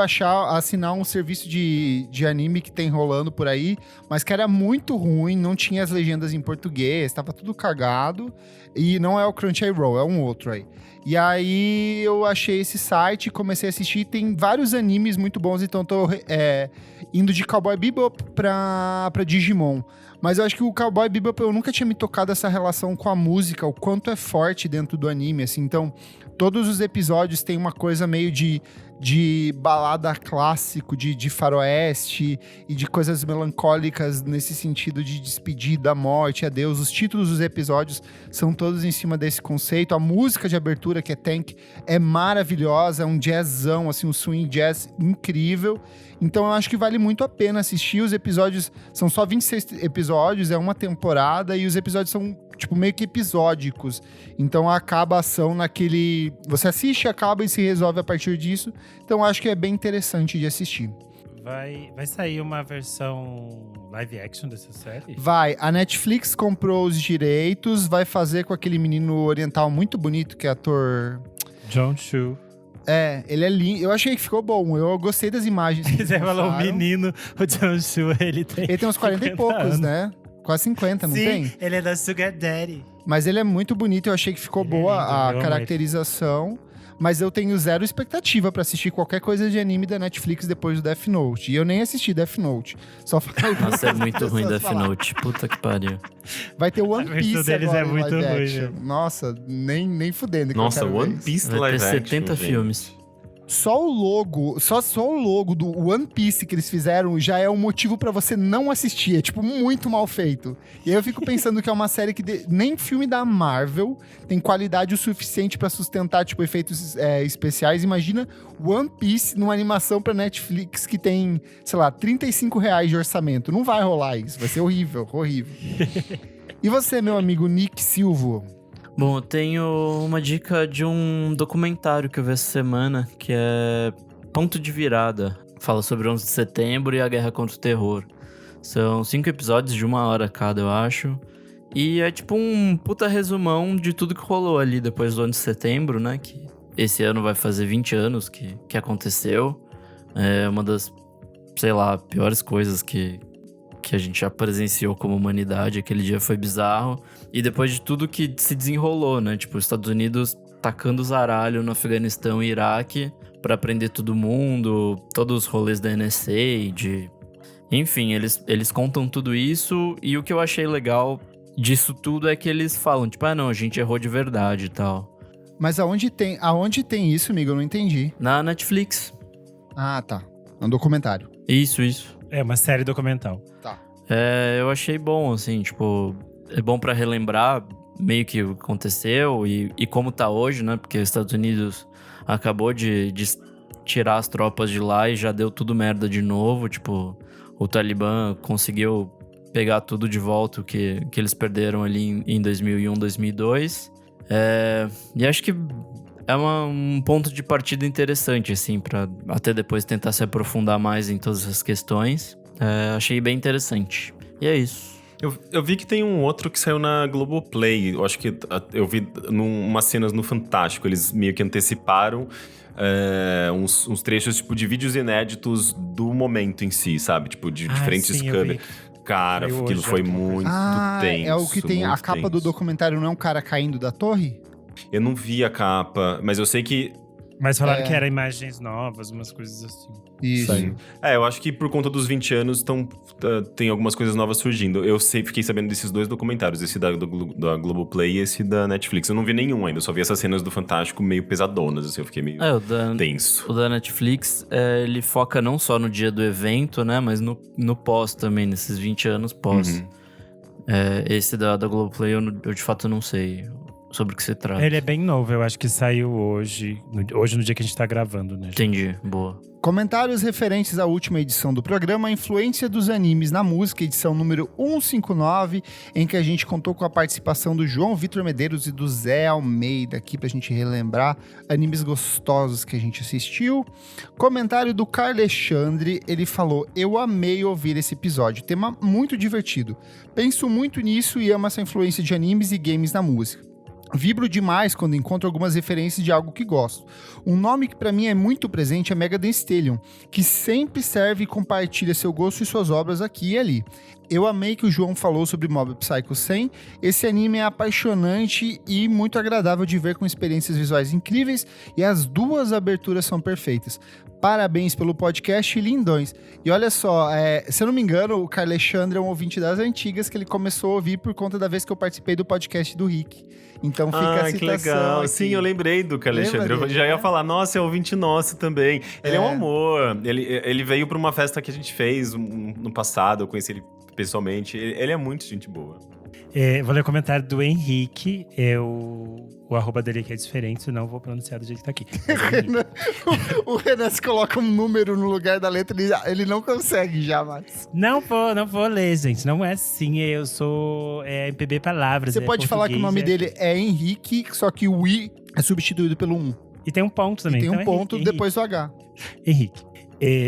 assinar um serviço de anime que tem rolando por aí, mas que era muito ruim, não tinha as legendas em português, tava tudo cagado, e não é o Crunchyroll, é um outro aí. E aí eu achei esse site, comecei a assistir, tem vários animes muito bons, então tô indo de Cowboy Bebop pra Digimon. Mas eu acho que o Cowboy Bebop, eu nunca tinha me tocado essa relação com a música, o quanto é forte dentro do anime, assim. Então, todos os episódios tem uma coisa meio de balada clássico, de faroeste e de coisas melancólicas nesse sentido de despedida, morte, adeus. Os títulos dos episódios são todos em cima desse conceito. A música de abertura, que é Tank, é maravilhosa, é um jazzão, assim, um swing jazz incrível. Então eu acho que vale muito a pena assistir. Os episódios são só 26 episódios, é uma temporada, e os episódios são, tipo, meio que episódicos. Então acaba a ação naquele... Você assiste, acaba e se resolve a partir disso. Então eu acho que é bem interessante de assistir.
Vai sair uma versão live action dessa série?
Vai. A Netflix comprou os direitos, vai fazer com aquele menino oriental muito bonito, que é ator...
John Chu.
Ele é lindo. Eu achei que ficou bom. Eu gostei das imagens. que
Você
eles
falou o
mostraram.
menino, o John Chu, ele tem
Ele tem uns 40 e
50
poucos,
anos.
né? Quase 50, não
Sim,
tem?
ele é da Sugar Daddy.
Mas ele é muito bonito. Eu achei que ficou
Ele é
boa
lindo, eu
a
amo
caracterização. Mas eu tenho zero expectativa pra assistir qualquer coisa de anime da Netflix depois do Death Note. E eu nem assisti Death Note. Só falei pra
Nossa, é
as
muito ruim
pessoas
Death
falar.
Note. Puta que pariu.
Vai ter One
A versão
Piece
deles
agora
é
em
muito
live
ruim,
action.
né?
Nossa, nem fudendo. que
Nossa,
eu quero
One
ver isso.
Piece
Vai
live
ter
action,
70
gente.
filmes.
Só o logo, só o logo do One Piece que eles fizeram já é um motivo pra você não assistir. É, tipo, muito mal feito. E aí eu fico pensando que é uma série que nem filme da Marvel tem qualidade o suficiente pra sustentar, tipo, efeitos especiais. Imagina One Piece numa animação pra Netflix que tem, sei lá, R$35 de orçamento. Não vai rolar isso. Vai ser horrível, horrível. E você, meu amigo Nick Silva?
Bom, eu tenho uma dica de um documentário que eu vi essa semana, que é Ponto de Virada. Fala sobre 11 de setembro e a guerra contra o terror. São 5 episódios de 1 hora cada, eu acho. E é tipo um puta resumão de tudo que rolou ali depois do 11 de setembro, né? Que esse ano vai fazer 20 anos que aconteceu. É uma das, sei lá, piores coisas que que a gente já presenciou como humanidade. Aquele dia foi bizarro. E depois de tudo que se desenrolou, né? Tipo, os Estados Unidos tacando zaralho no Afeganistão e Iraque pra prender todo mundo, todos os rolês da NSA, Enfim, eles contam tudo isso, e o que eu achei legal disso tudo é que eles falam, tipo, não, a gente errou de verdade e tal.
Mas aonde tem isso, amigo? Eu não entendi.
Na Netflix.
Ah, tá. É um documentário.
Isso.
É uma série documental.
Tá.
Eu achei bom, assim, tipo, é bom pra relembrar meio que o que aconteceu e como tá hoje, né? Porque os Estados Unidos acabou de tirar as tropas de lá e já deu tudo merda de novo. Tipo, o Talibã conseguiu pegar tudo de volta o que eles perderam ali em 2001, 2002. E acho que é um ponto de partida interessante, assim, pra até depois tentar se aprofundar mais em todas essas questões. Achei bem interessante. E é isso.
Eu vi que tem um outro que saiu na Globoplay. Eu acho que eu vi umas cenas no Fantástico. Eles meio que anteciparam uns trechos tipo, de vídeos inéditos do momento em si, sabe? Tipo, de diferentes câmeras. Cara, aquilo foi muito tenso.
É o que tem a capa do documentário, não é um cara caindo da torre?
Eu não vi a capa, mas eu sei que...
Mas falaram que eram imagens novas, umas coisas assim.
Isso.
Sim. Eu acho que por conta dos 20 anos tem algumas coisas novas surgindo. Fiquei sabendo desses dois documentários, esse da Globoplay e esse da Netflix. Eu não vi nenhum ainda, só vi essas cenas do Fantástico meio pesadonas, assim, eu fiquei meio tenso.
O da Netflix, ele foca não só no dia do evento, né, mas no pós também, nesses 20 anos pós.
Uhum.
Esse da Globoplay eu de fato não sei sobre o que se trata.
Ele é bem novo, eu acho que saiu hoje no dia que a gente tá gravando, né?
Entendi, boa.
Comentários referentes à última edição do programa, a influência dos animes na música, edição número 159, em que a gente contou com a participação do João Vitor Medeiros e do Zé Almeida, aqui pra gente relembrar animes gostosos que a gente assistiu. Comentário do Carlexandre, ele falou: eu amei ouvir esse episódio, tema muito divertido. Penso muito nisso e amo essa influência de animes e games na música. Vibro demais quando encontro algumas referências de algo que gosto. Um nome que pra mim é muito presente é Megadeth Stallion, que sempre serve e compartilha seu gosto e suas obras aqui e ali. Eu amei que o João falou sobre Mob Psycho 100. Esse anime é apaixonante e muito agradável de ver, com experiências visuais incríveis, e as duas aberturas são perfeitas. Parabéns pelo podcast, lindões. E olha só, se eu não me engano, o Carlexandre é um ouvinte das antigas que ele começou a ouvir por conta da vez que eu participei do podcast do Rick. Então fica a citação.
Que legal.
Aqui.
Sim, eu lembrei do Alexandre. Eu já ia falar, nossa, é ouvinte nosso também. Ele é um amor. Ele veio pra uma festa que a gente fez no passado, eu conheci ele pessoalmente. Ele é muito gente boa.
Vou ler o comentário do Henrique. O arroba dele aqui é diferente, não vou pronunciar do jeito que tá aqui.
O Renan, se coloca um número no lugar da letra, ele não consegue jamais.
Não vou ler, gente. Não é assim. Eu sou MPB Palavras.
Você pode falar que o nome dele é Henrique, só que o I é substituído pelo 1.
E tem um ponto também.
E tem
então
um ponto
Henrique.
depois do H.
Henrique.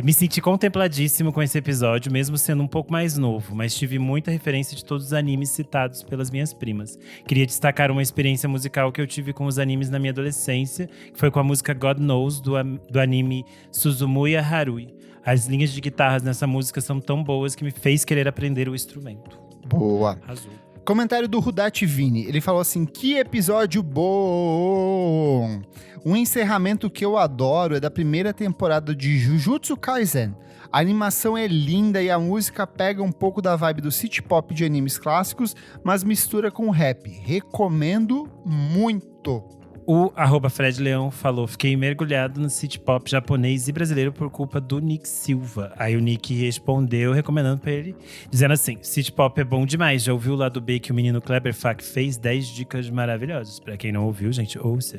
Me senti contempladíssimo com esse episódio, mesmo sendo um pouco mais novo, mas tive muita referência de todos os animes citados pelas minhas primas. Queria destacar uma experiência musical que eu tive com os animes na minha adolescência, que foi com a música God Knows, do anime Suzumuya Harui. As linhas de guitarras nessa música são tão boas que me fez querer aprender o instrumento.
Boa.
Azul.
Comentário do Rudati Vini. Ele falou assim: que episódio bom! Um encerramento que eu adoro é da primeira temporada de Jujutsu Kaisen. A animação é linda e a música pega um pouco da vibe do city pop de animes clássicos, mas mistura com rap. Recomendo muito!
O @Fred Leão falou: fiquei mergulhado no city pop japonês e brasileiro por culpa do Nick Silva. Aí o Nick respondeu recomendando pra ele, dizendo assim: city pop é bom demais, já ouviu o lado B que o menino Kleber Fak fez? 10 dicas maravilhosas. Pra quem não ouviu, gente, ouça.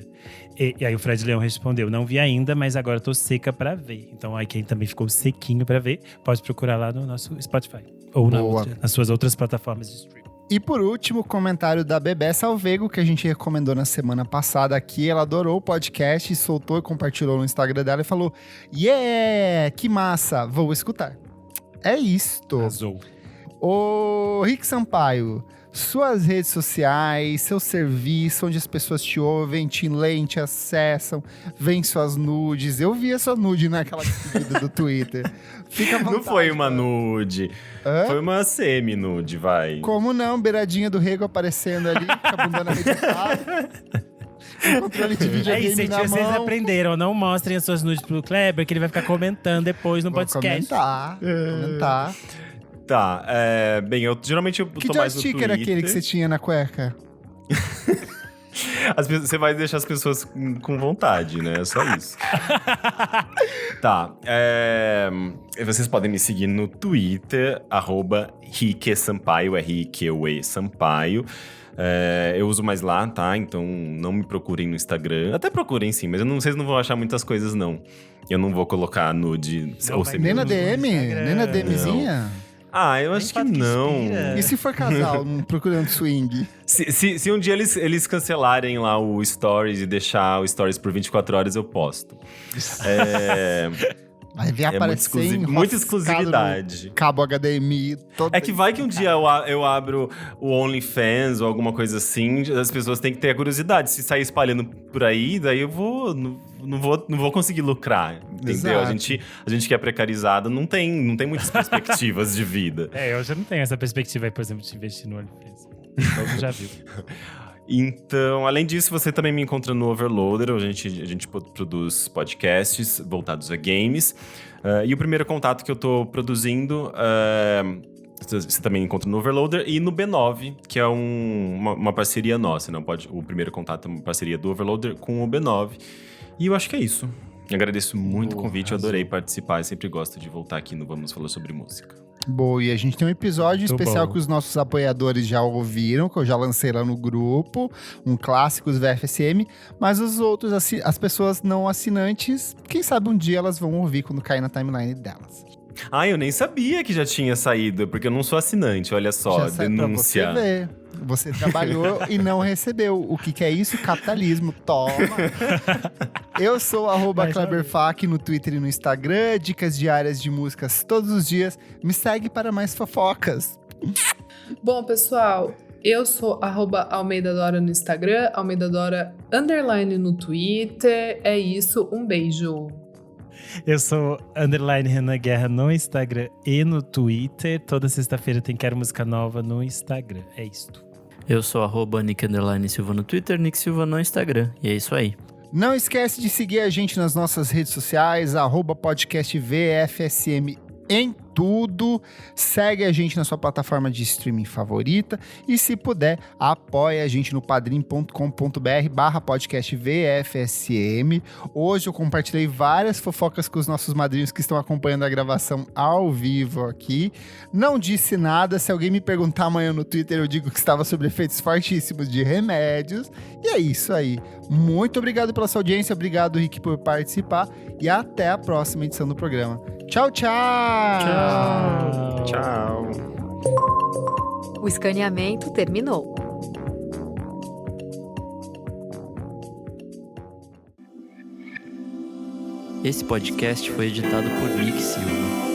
E aí o Fred Leão respondeu: não vi ainda, mas agora tô seca pra ver. Então aí quem também ficou sequinho pra ver, pode procurar lá no nosso Spotify. Ou nas suas outras plataformas de streaming.
E por último, o comentário da Bebé Salvego, que a gente recomendou na semana passada aqui. Ela adorou o podcast, soltou e compartilhou no Instagram dela e falou: yeah, que massa, vou escutar. É isto.
Azul.
Ô, Rick Sampaio, suas redes sociais, seu serviço, onde as pessoas te ouvem, te leem, te acessam, veem suas nudes. Eu vi a sua nude naquela despedida do Twitter. Fica à vontade.
Não foi uma nude.
Hã?
Foi uma semi-nude, vai.
Como não? Beiradinha do Rego aparecendo ali, com a bunda na meditada. Um controle de
É
videogame
isso, gente,
na
vocês
mão.
aprenderam. Não mostrem as suas nudes pro Kleber, que ele vai ficar comentando depois no
Vou
podcast.
comentar.
Tá, bem, geralmente eu
Que
tô mais no
joystick
Twitter.
era aquele que você tinha na cueca?
Você vai deixar as pessoas com vontade, né? É só isso. Tá. Vocês podem me seguir no Twitter, @RiqueSampaio, R-I-Q-E Sampaio. Eu uso mais lá, tá? Então não me procurem no Instagram. Até procurem sim, mas vocês não vão achar muitas coisas, não. Eu não vou colocar nude
Não
ou
vai
Nem na
semi-nude.
DM?
Instagram.
Nem na DMzinha?
Eu acho que
fato que
não.
inspira.
E se for casal, procurando swing?
Se um dia eles cancelarem lá o Stories e deixar o Stories por 24 horas, eu posto.
Vai ver
É
aparecer
muita
enroscado
exclusividade.
no cabo HDMI. Todo
É que vai que um dia eu abro o OnlyFans ou alguma coisa assim, as pessoas têm que ter a curiosidade. Se sair espalhando por aí, daí eu não vou conseguir lucrar, entendeu?
Exato.
A gente que é precarizado não tem muitas perspectivas de vida.
Eu já não tenho essa perspectiva aí, por exemplo, de investir no OnlyFans. Todo já viu.
Então, além disso, você também me encontra no Overloader, onde a gente produz podcasts voltados a games. E o primeiro contato que eu tô produzindo, você também encontra no Overloader e no B9, que é uma parceria nossa. Não pode, o primeiro contato é uma parceria do Overloader com o B9. E eu acho que é isso. Agradeço muito o convite, eu adorei participar. Eu sempre gosto de voltar aqui no Vamos Falar Sobre Música.
Boa, e a gente tem um episódio
Muito
especial
bom.
que os nossos apoiadores já ouviram, que eu já lancei lá no grupo, um Clássicos VFSM, mas os outros, as pessoas não assinantes, quem sabe um dia elas vão ouvir quando cair na timeline delas.
Eu nem sabia que já tinha saído, porque eu não sou assinante, olha só,
Já sai
denúncia.
pra você ver. Você trabalhou e não recebeu. O que é isso? Capitalismo. Toma. Eu sou @KleberFac no Twitter e no Instagram. Dicas diárias de músicas todos os dias. Me segue para mais fofocas.
Bom, pessoal, eu sou @AlmeidaDora no Instagram, AlmeidaDora _ no Twitter. É isso, um beijo.
Eu sou _Renan Guerra no Instagram e no Twitter. Toda sexta-feira tem Quero Música Nova no Instagram. É isto.
Eu sou @Nick_Silva no Twitter, Nick Silva no Instagram. E é isso aí.
Não esquece de seguir a gente nas nossas redes sociais, @podcastvfsm em tudo. Segue a gente na sua plataforma de streaming favorita e, se puder, apoie a gente no padrim.com.br/podcastvfsm. Hoje eu compartilhei várias fofocas com os nossos madrinhos que estão acompanhando a gravação ao vivo aqui. Não disse nada. Se alguém me perguntar amanhã no Twitter, eu digo que estava sob efeitos fortíssimos de remédios. E é isso aí. Muito obrigado pela sua audiência. Obrigado, Rick, por participar. E até a próxima edição do programa. Tchau, tchau!
Tchau.
O escaneamento terminou.
Esse podcast foi editado por Nick Silva.